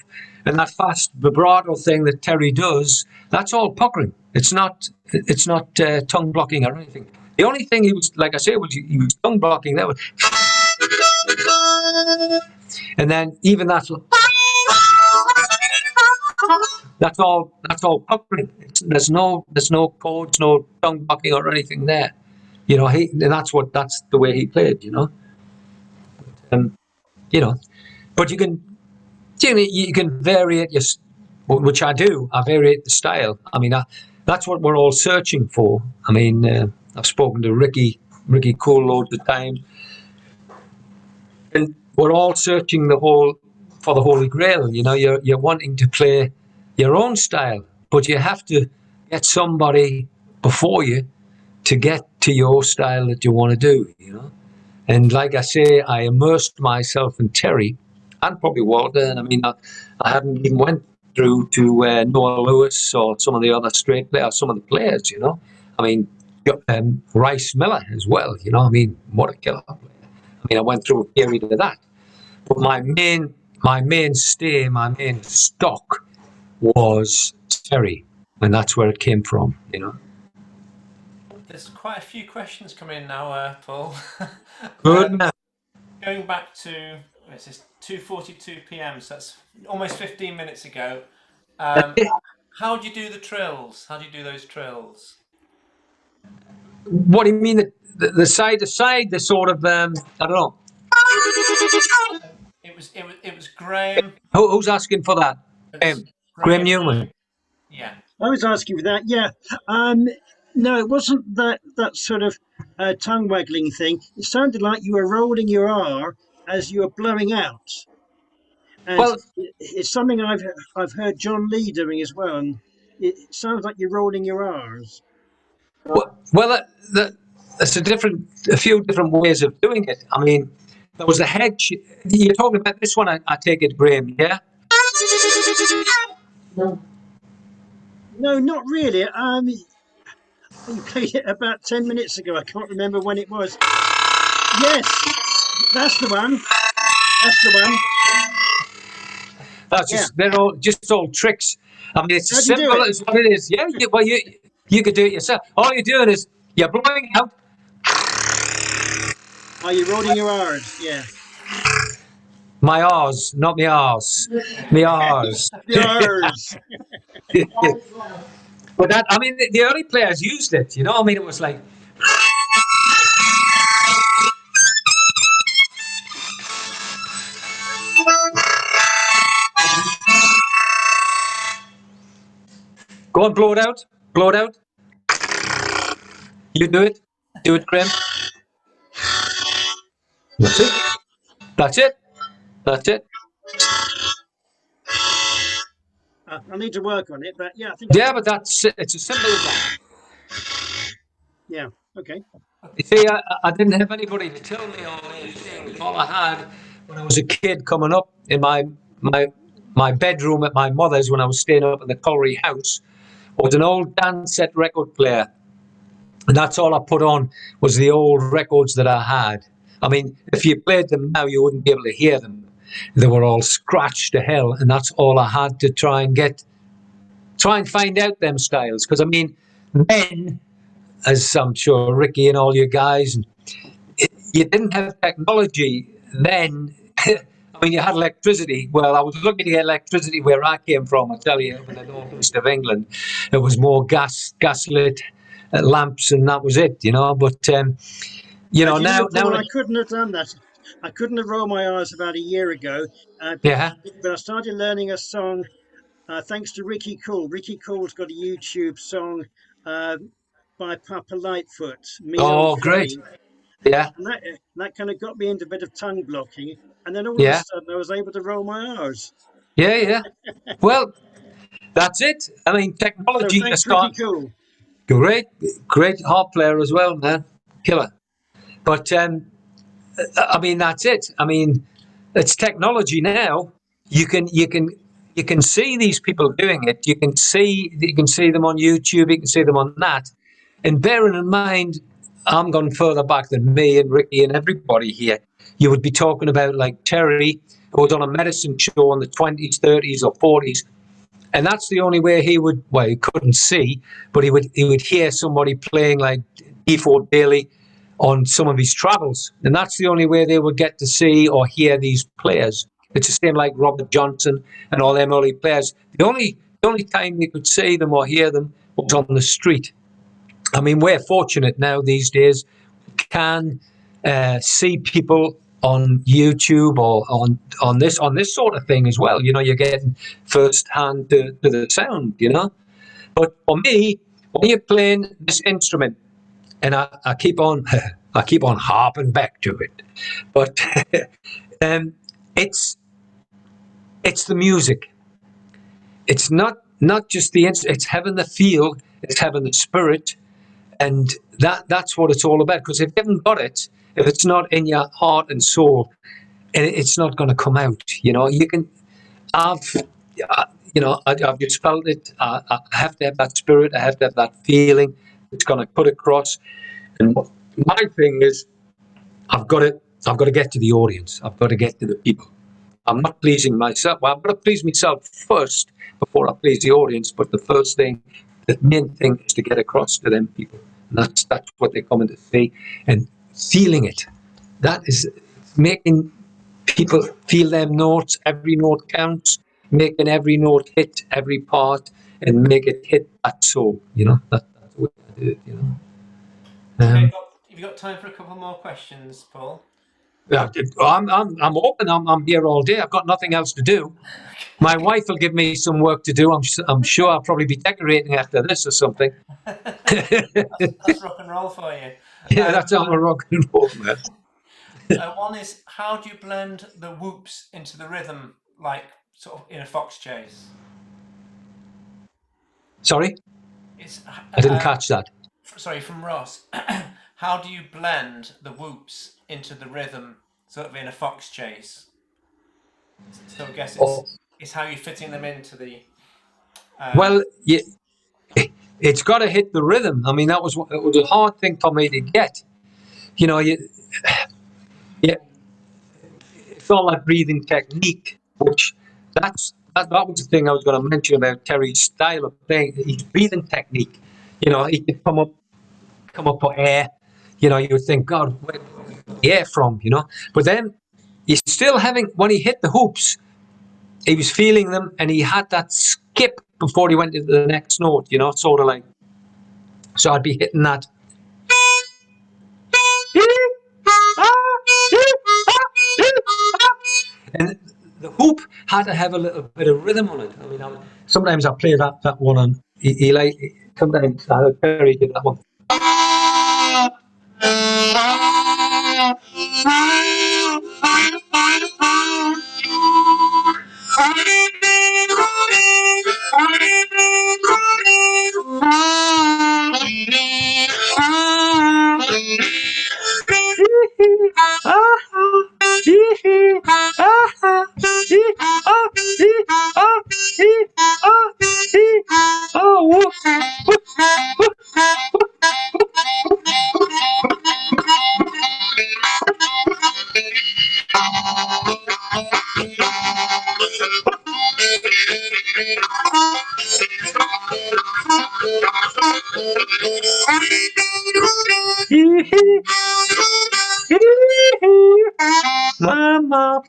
and that fast vibrato thing that Terry does, that's all puckering. It's not tongue blocking or anything. The only thing he was, like I say, was he was tongue blocking. That was, and then even that's all puckering. There's no chords, no tongue blocking or anything there. You know, and that's the way he played. You know, but you can vary it, which I do. I vary the style. I mean, that's what we're all searching for. I mean, I've spoken to Ricky Cole loads of times, and we're all searching for the Holy Grail. You know, you're wanting to play your own style, but you have to get somebody before you to get to your style that you want to do. You know, and like I say, I immersed myself in Terry and probably Walter. And I mean, I hadn't even went through to Noah Lewis or some of the other straight players, some of the players. You know, I mean, Rice Miller as well. You know, I mean, what a killer player. I mean, I went through a period of that. But my main stock was Terry, and that's where it came from. You know. There's quite a few questions coming in now, Paul. Good man. Going back to, it's just 2:42 p.m, so that's almost 15 minutes ago. How do you do the trills? How do you do those trills? What do you mean the side to side? The sort of I don't know. It was Graham. Who's asking for that? Graham Newman. Yeah. I was asking for that. Yeah. No, it wasn't that sort of tongue waggling thing. It sounded like you were rolling your R as you were blowing out. And well, it's something I've heard John Lee doing as well, and it sounds like you're rolling your R's. Well, that's a few different ways of doing it. I mean, there was the head. You're talking about this one, I take it, Graham, yeah? No, not really. You played it about 10 minutes ago. I can't remember when it was. Yes, that's the one. That's the one. That's just, they're all just all tricks. I mean, it's as simple as what it is. Yeah, you could do it yourself. All you're doing is you're blowing out. Are you rolling your R's? Yeah. My R's, not my R's. My R's. The R's. But that, I mean, the early players used it. You know, I mean, it was like. Go on, blow it out. Blow it out. You do it. Do it, Graham. That's it. That's it. That's it. I need to work on it, but yeah, I think. Yeah, but it's as simple as that. Yeah. Okay. You see, I didn't have anybody to tell me all these things. All I had when I was a kid coming up in my bedroom at my mother's when I was staying up in the Colliery house was an old dance set record player. And that's all I put on was the old records that I had. I mean, if you played them now, you wouldn't be able to hear them. They were all scratched to hell. And that's all I had to try and find out them styles. Because, I mean, then as I'm sure Ricky and all you guys, and you didn't have technology then. I mean, you had electricity. Well, I was lucky to get electricity where I came from. I tell you, in the northeast of England, it was more gaslit lamps, and that was it. But now Paul, I couldn't have done that. I couldn't have rolled my R's about a year ago. Yeah. But I started learning a song thanks to Ricky Cool. Ricky Cool's got a YouTube song by Papa Lightfoot, Me Old Great. Fame. Yeah. And that kind of got me into a bit of tongue blocking. And then all of a Yeah. sudden I was able to roll my R's. Yeah. Well, that's it. I mean, technology So thanks, Ricky Cool. Great harp player as well, man. Killer. But I mean, that's it. I mean, it's technology now. You can see these people doing it. You can see them on YouTube. You can see them on that. And bearing in mind, I'm going further back than me and Ricky and everybody here. You would be talking about like Terry, who was on a medicine show in the 20s, 30s, or 40s. And that's the only way he couldn't see, but he would hear somebody playing like D4 Daily on some of his travels. And that's the only way they would get to see or hear these players. It's the same like Robert Johnson and all them early players. The only time you could see them or hear them was on the street. I mean, we're fortunate now these days. We can see people on YouTube or on this sort of thing as well. You're getting first hand to the sound. But for me, when you're playing this instrument, and I keep on harping back to it, but it's the music. It's not just the instrument. It's having the feel. It's having the spirit. And that's what it's all about. Because if you haven't got it, if it's not in your heart and soul, it's not going to come out. You can. I've just felt it. I have to have that spirit. I have to have that feeling. It's going to put across. And my thing is, I've got to get to the audience. I've got to get to the people. I'm not pleasing myself. Well, I've got to please myself first before I please the audience. But the main thing is to get across to them people. And that's what they're coming to see and feeling it. That is making people feel them notes. Every note counts. Making every note hit every part and make it hit that soul. That's the way I do it. Okay, have you got time for a couple more questions, Paul? I'm open. I'm here all day. I've got nothing else to do. My wife will give me some work to do. I'm sure I'll probably be decorating after this or something. That's rock and roll for you. Yeah, that's how I'm a rock and roll, man. One is, how do you blend the whoops into the rhythm, like sort of in a fox chase? Sorry? I didn't catch that. Sorry, from Ross. How do you blend the whoops into the rhythm, sort of in a fox chase? So I guess it's how you're fitting them into the. Well, it's got to hit the rhythm. I mean, it was a hard thing for me to get. It's all that breathing technique, which that was the thing I was going to mention about Terry's style of playing. His breathing technique. He could come up for air. You would think, God, where's the air from? But then he's still having, when he hit the hoops, he was feeling them, and he had that skip before he went to the next note. Sort of like. So I'd be hitting that. And the hoop had to have a little bit of rhythm on it. I mean, sometimes I play that one, and he sometimes I heard Perry did that one. Mama.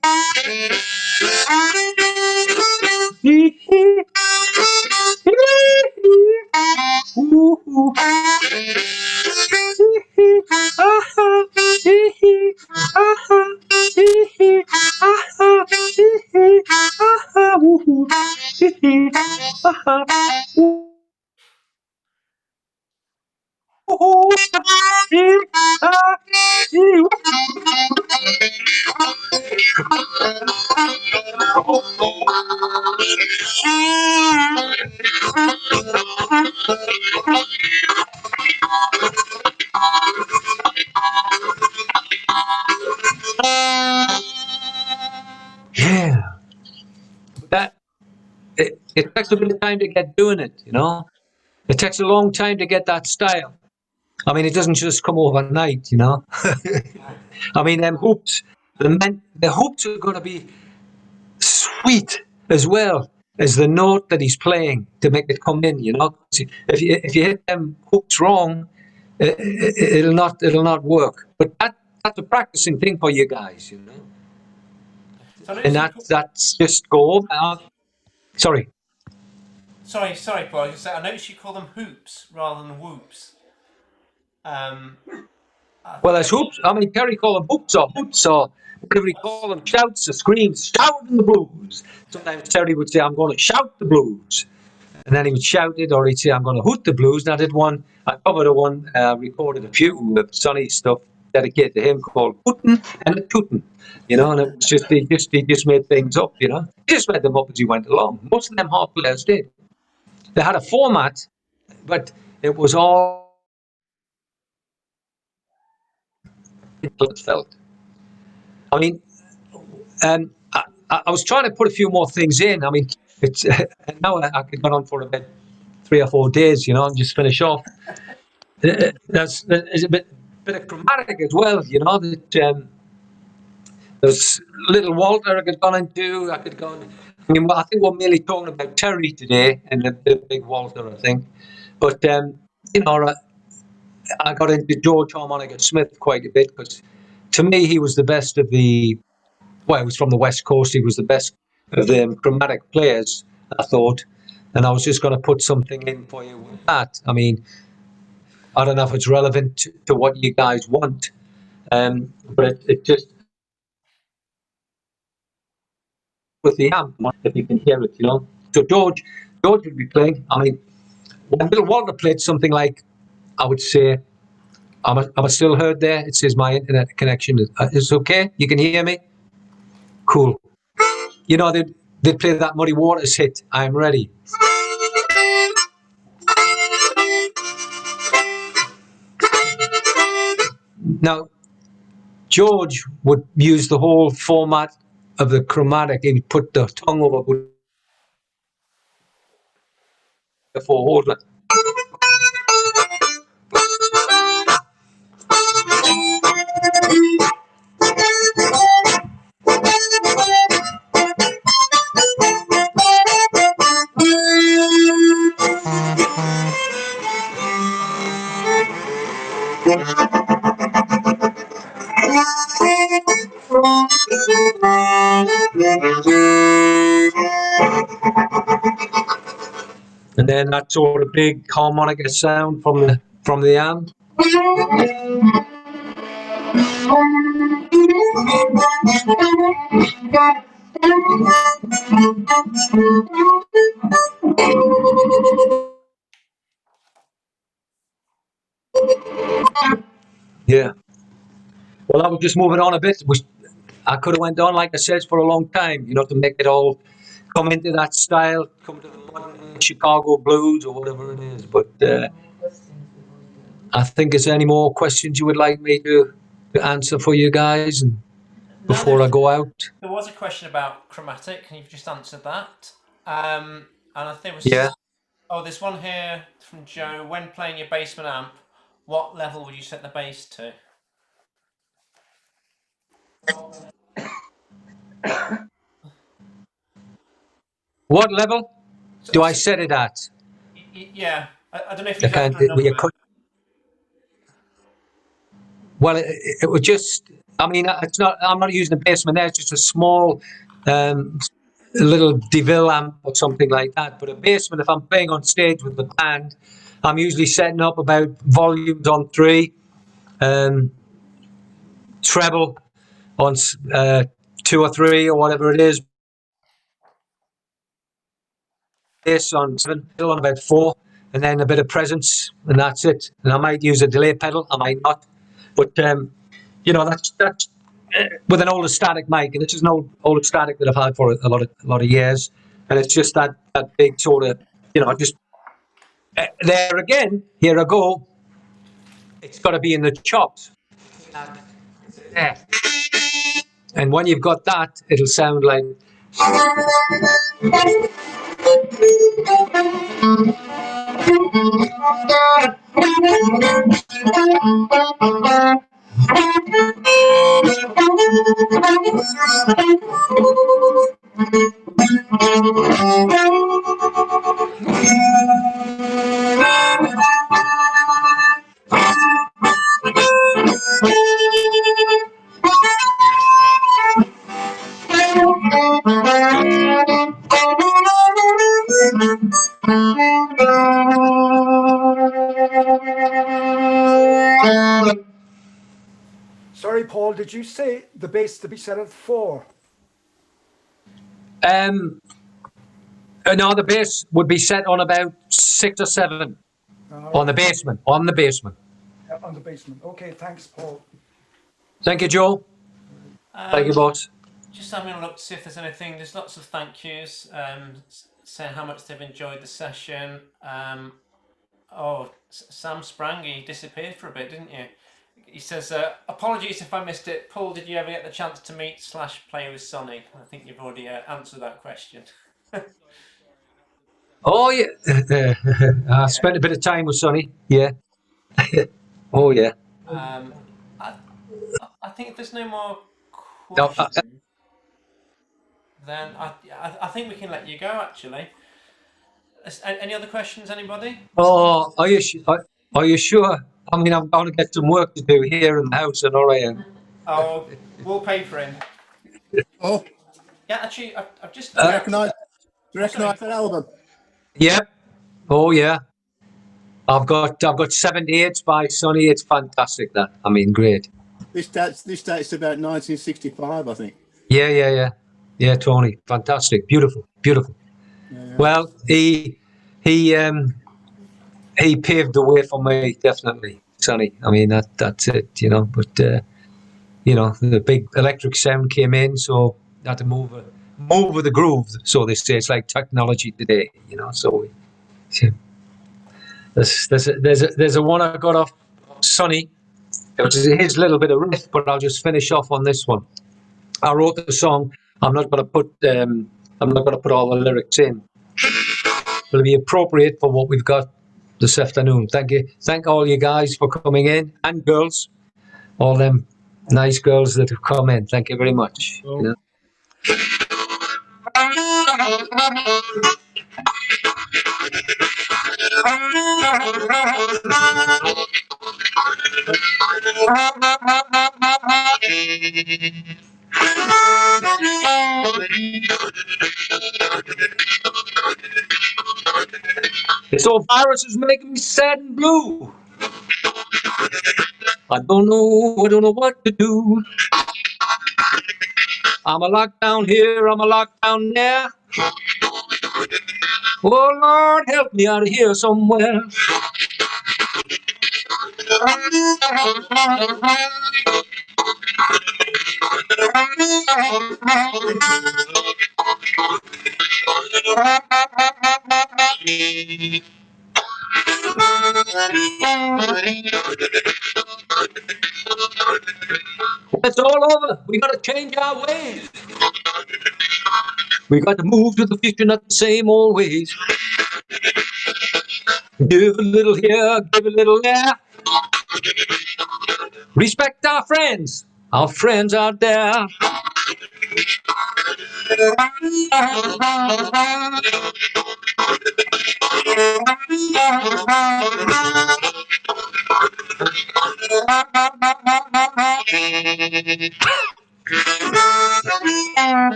Yeah, that it takes a bit of time to get doing it, you know. It takes a long time to get that style. I mean, it doesn't just come overnight, you know. I mean, them hoops, the hoops are going to be sweet as well as the note that he's playing to make it come in, you know. If you hit them hoops wrong, it'll not work. But that's a practicing thing for you guys, you know. So And that's just go over. Sorry. Sorry, Paul. I noticed you call them hoops rather than whoops. Well, there's hoops. I mean, Kerry call them hoops or whatever he call them, shouts or screams, shouting the blues. Sometimes Terry would say, I'm going to shout the blues. And then he would shout it, or he'd say, I'm going to hoot the blues. And I did one, I covered a one, recorded a few of Sonny stuff dedicated to him called Hootin' and a Tootin'. You know, and it was just, he just made things up, you know. He just made them up as he went along. Most of them harp players did. They had a format, but it was all felt. I mean, I was trying to put a few more things in. I mean, it's now I could go on for about 3 or 4 days, you know, and just finish off. There's a bit of chromatic as well, you know. That there's little Walter I could go into. I could go. I mean, I think we're mainly talking about Terry today and the big Walter, I think. But you know, I got into George Harmonica Smith quite a bit because, to me, he was the best of the. Well, he was from the West Coast. He was the best of the chromatic players, I thought. And I was just going to put something in for you with that. I mean, I don't know if it's relevant to what you guys want, but it just with the amp, if you can hear it, you know. So George would be playing. I mean, when Bill Walter played something like, I would say, am I still heard there? It says my internet connection is okay. You can hear me. Cool. You know, they'd play that Muddy Waters hit, I'm Ready. Now, George would use the whole format of the chromatic. He would put the tongue over the four holes. And then that sort of big harmonica sound from the amp. Yeah. Well, I was just moving on a bit. I could have went on, like I said, for a long time, you know, to make it all come into that style, come to the modern Chicago blues or whatever it is. But I think, is there any more questions you would like me to answer for you guys and before I go out? There was a question about chromatic, and you've just answered that. And I think it was. Yeah. Oh, there's one here from Joe. When playing your basement amp, what level would you set the bass to? What level do I set it at? Yeah. I don't know if You you've can't. left a number. Well, it would just. I mean, it's not. I'm not using a basement there. It's just a small, little DeVille amp or something like that. But a basement, if I'm playing on stage with the band, I'm usually setting up about volumes on 3, treble on 2 or 3 or whatever it is. Bass on 7, fiddle on about 4, and then a bit of presence, and that's it. And I might use a delay pedal, I might not, but that's with an older static mic, and this is an older static that I've had for a lot of years, and it's just that big sort of just there again. Here I go. It's got to be in the chops. There. And when you've got that, it'll sound like. Sorry, Paul, did you say the bass to be set at 4? No, the bass would be set on about 6 or 7 on the basement. On the basement. On the basement. Okay, thanks, Paul. Thank you, Joe. Thank you, boss. Just having a look to see if there's anything. There's lots of thank yous, saying how much they've enjoyed the session. Sam Sprangy, you disappeared for a bit, didn't you? He says, apologies if I missed it. Paul, did you ever get the chance to meet / play with Sonny? I think you've already answered that question. Oh, yeah. I spent a bit of time with Sonny. Yeah. Oh, yeah. I think if there's no more questions, then I think we can let you go, actually. Any other questions, anybody? Oh, are you sure? I mean, I'm going to get some work to do here in the house, and all I am. Oh, we'll pay for him. Oh. Yeah, actually, I've just. Do you recognize that album? Yeah. Oh, yeah. I've got 78s by Sonny. It's fantastic. That, I mean, great. This dates about 1965, I think. Yeah, Tony, fantastic, beautiful. Yeah. Well, he paved the way for me, definitely, Sonny. I mean, that's it, But the big electric sound came in, so I had to move with the groove. So they say it's like technology today, So there's a one I got off Sonny. It was his little bit of riff, but I'll just finish off on this one. I wrote the song. I'm not going to put all the lyrics in. It'll be appropriate for what we've got this afternoon. Thank you. Thank all you guys for coming in, and girls, all them nice girls that have come in. Thank you very much. Oh. This old virus is making me sad and blue. I don't know what to do. I'm a lockdown here, I'm a lockdown there. Oh Lord, help me out of here somewhere. It's all over. We got to change our ways. We got to move to the future, not the same old ways. Give a little here, give a little there. Respect our friends out there.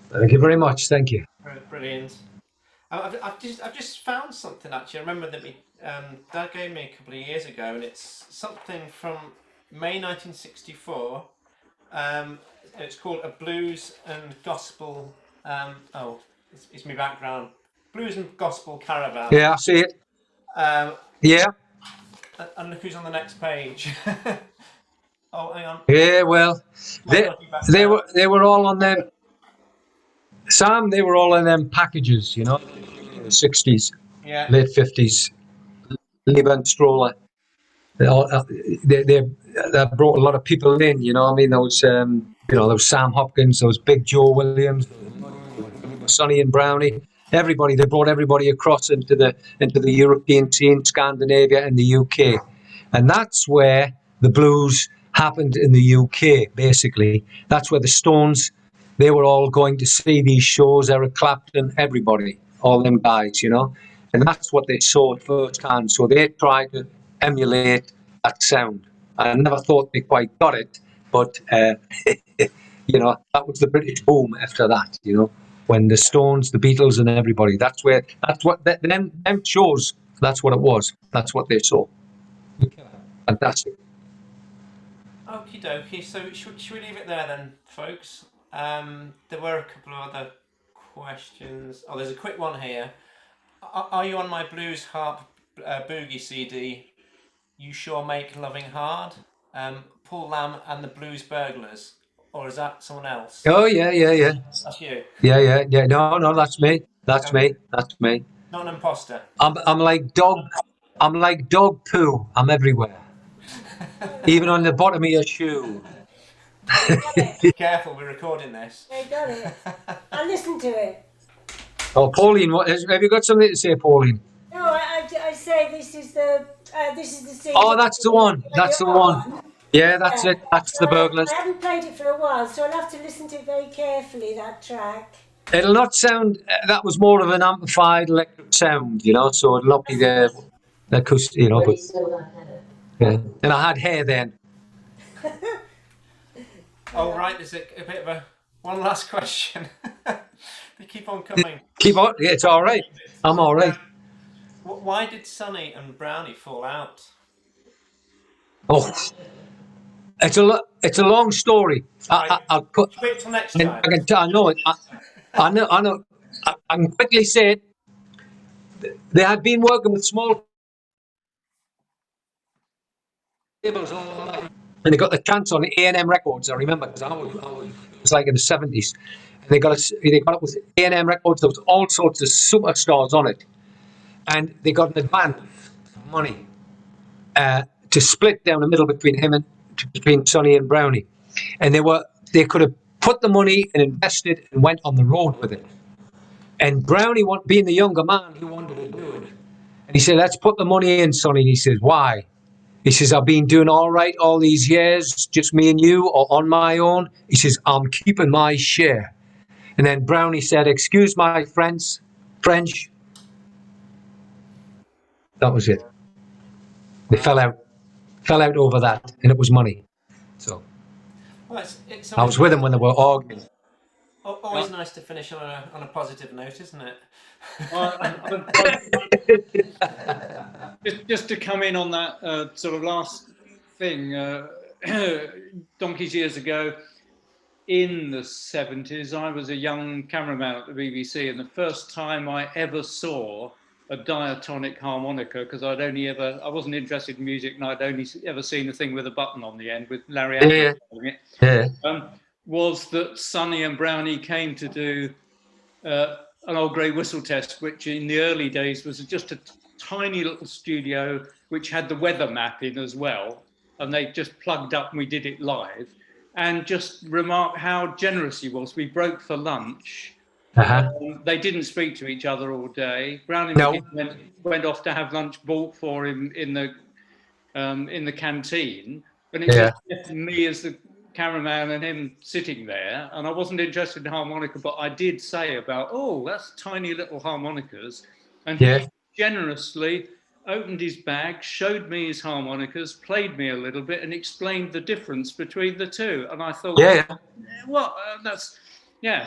Thank you very much. Thank you. Brilliant. I've just found something actually. I remember that Dad gave me a couple of years ago, and it's something from May 1964. It's called a blues and gospel. It's my background. Blues and gospel caravan. Yeah, I see it. Yeah. And look who's on the next page. Oh, hang on. Yeah, well, they were all on them. Sam, they were all in them packages, you know, in the 60s, Yeah. late 50s. Liban Stroller. They brought a lot of people in, you know what I mean? There was, there was Sam Hopkins, there was Big Joe Williams, Sonny and Brownie. Everybody, they brought everybody across into the European scene, Scandinavia and the UK. And that's where the blues happened in the UK, basically. That's where the Stones, they were all going to see these shows, Eric Clapton, everybody, all them guys, you know. And that's what they saw firsthand. So they tried to emulate that sound. I never thought they quite got it, but, that was the British boom after that, when the Stones, the Beatles and everybody, that's what them shows, that's what it was. That's what they saw. Fantastic. Okie dokie. So should we leave it there then, folks? There were a couple of other questions. Oh, there's a quick one here. Are you on my blues harp boogie CD? You sure make loving hard. Paul Lamb and the Blues Burglars, or is that someone else? Oh yeah. That's you. Yeah. No, that's me. That's me. Not an imposter. I'm like dog poo. I'm everywhere. Even on the bottom of your shoe. Be careful, we're recording this. I got it. I listened to it. Oh, Pauline, have you got something to say, Pauline? No, I say this is the CD. Oh, that's the one. That's the one. Yeah, that's it. That's the Burglars. I haven't played it for a while, so I'll have to listen to it very carefully, that track. It'll not sound. That was more of an amplified electric sound, so it'll not be the acoustic, but yeah. And I had hair then. Oh right, there's a bit of one last question. They keep on coming. Keep on. Yeah, it's all right. I'm all right. Why did Sonny and Brownie fall out? Oh, it's a long story. I'll put. Wait till next time. I know it. I know. I can quickly say it. They had been working with small labels all along, and they got the chance on A&M Records. I remember because I was like in the 70s, and they got it with A&M Records. There was all sorts of superstars on it, and they got an advance of money to split down the middle between Sonny and Brownie, and they could have put the money and invested and went on the road with it. And Brownie, being the younger man, he wanted to do it. And he said, let's put the money in, Sonny. And he says, why? He says, I've been doing all right all these years, just me and you, or on my own. He says, I'm keeping my share. And then Brownie said, excuse my French. That was it. They fell out over that, and it was money. So I was with them when they were arguing. Always nice to finish on a positive note, isn't it? Just to come in on that sort of last thing, donkey's years ago, in the 70s, I was a young cameraman at the BBC, and the first time I ever saw a diatonic harmonica, because I wasn't interested in music, and I'd only ever seen the thing with a button on the end with Larry Adams doing it. Was that Sonny and Brownie came to do an old grey whistle test, which in the early days was just tiny little studio which had the weather map in as well, and they just plugged up and we did it live. And just remark how generous he was. We broke for lunch. They didn't speak to each other all day. Brownie McGee went off to have lunch bought for him in the canteen, and it just left me as the cameraman and him sitting there. And I wasn't interested in harmonica, but I did say about, oh, that's tiny little harmonicas, and he generously opened his bag, showed me his harmonicas, played me a little bit, and explained the difference between the two. And I thought,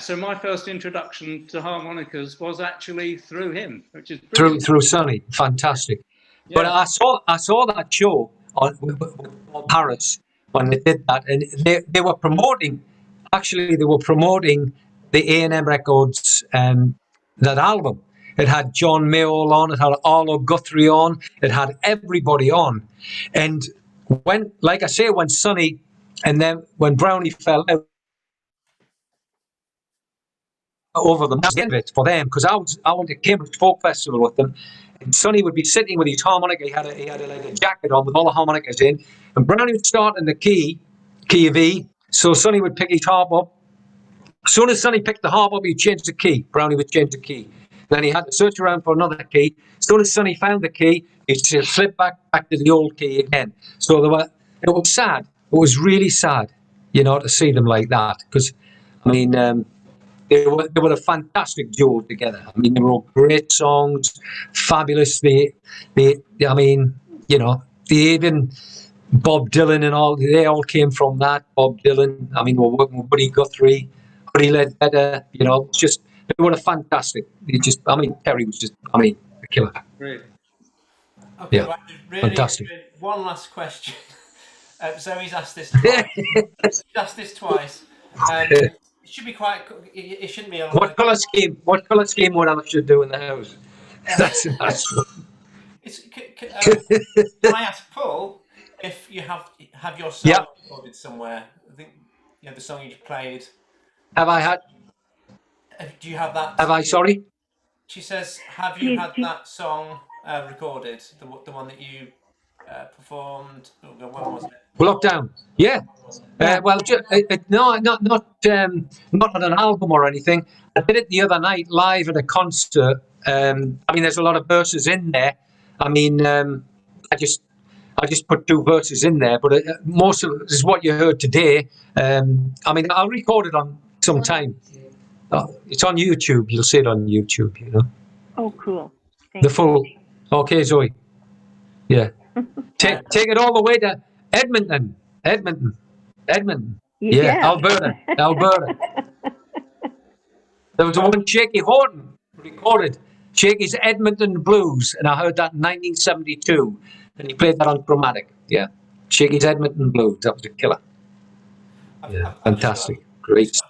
so my first introduction to harmonicas was actually through him, which is brilliant. Through Sonny. Fantastic. Yeah. But I saw that show with Bob Harris when they did that, and they were promoting the A&M Records that album. It had John Mayall on, it had Arlo Guthrie on, it had everybody on. And when Sonny and then when Brownie fell out over them, that's the end of it for them, because I went to Cambridge Folk Festival with them, and Sonny would be sitting with his harmonica. He had like a jacket on with all the harmonicas in, and Brownie would start in the key of E, so Sonny would pick his harp up. As soon as Sonny picked the harp up, he'd change the key. Brownie would change the key. Then he had to search around for another key. As soon as Sonny found the key, he'd slip back to the old key again. So it was sad. It was really sad, to see them like that. Because, I mean, they were a fantastic duo together. I mean, they wrote great songs, fabulous. Even Bob Dylan and all, they all came from that. Bob Dylan, I mean, we were working with Buddy Guthrie, Buddy Ledbetter, just, they were fantastic. Terry was just, a killer. Great. Okay, right, really, fantastic. One last question. Zoe's asked this twice. She's asked this twice. It should be quite. It shouldn't be a lot. What colour scheme would I should do in the house? That's the last one. Can I ask Paul if you have your song recorded somewhere? I think the song you played. Have I had? Do you have that? Have I? Sorry. She says, "Have you had that song recorded? The one that you performed? When was it? Lockdown. Yeah. No, not on an album or anything. I did it the other night live at a concert. There's a lot of verses in there. I just put 2 verses in there, but most of it is what you heard today. I'll record it on some time. It's on YouTube. You'll see it on YouTube. Oh, cool. The full. Okay, Zoe. Yeah. Take it all the way to Edmonton. Yeah, Alberta. There was one Shaky Horton recorded, Shaky's Edmonton Blues, and I heard that in 1972, and he played that on Chromatic. Yeah, Shaky's Edmonton Blues. That was a killer. Yeah, fantastic. Great.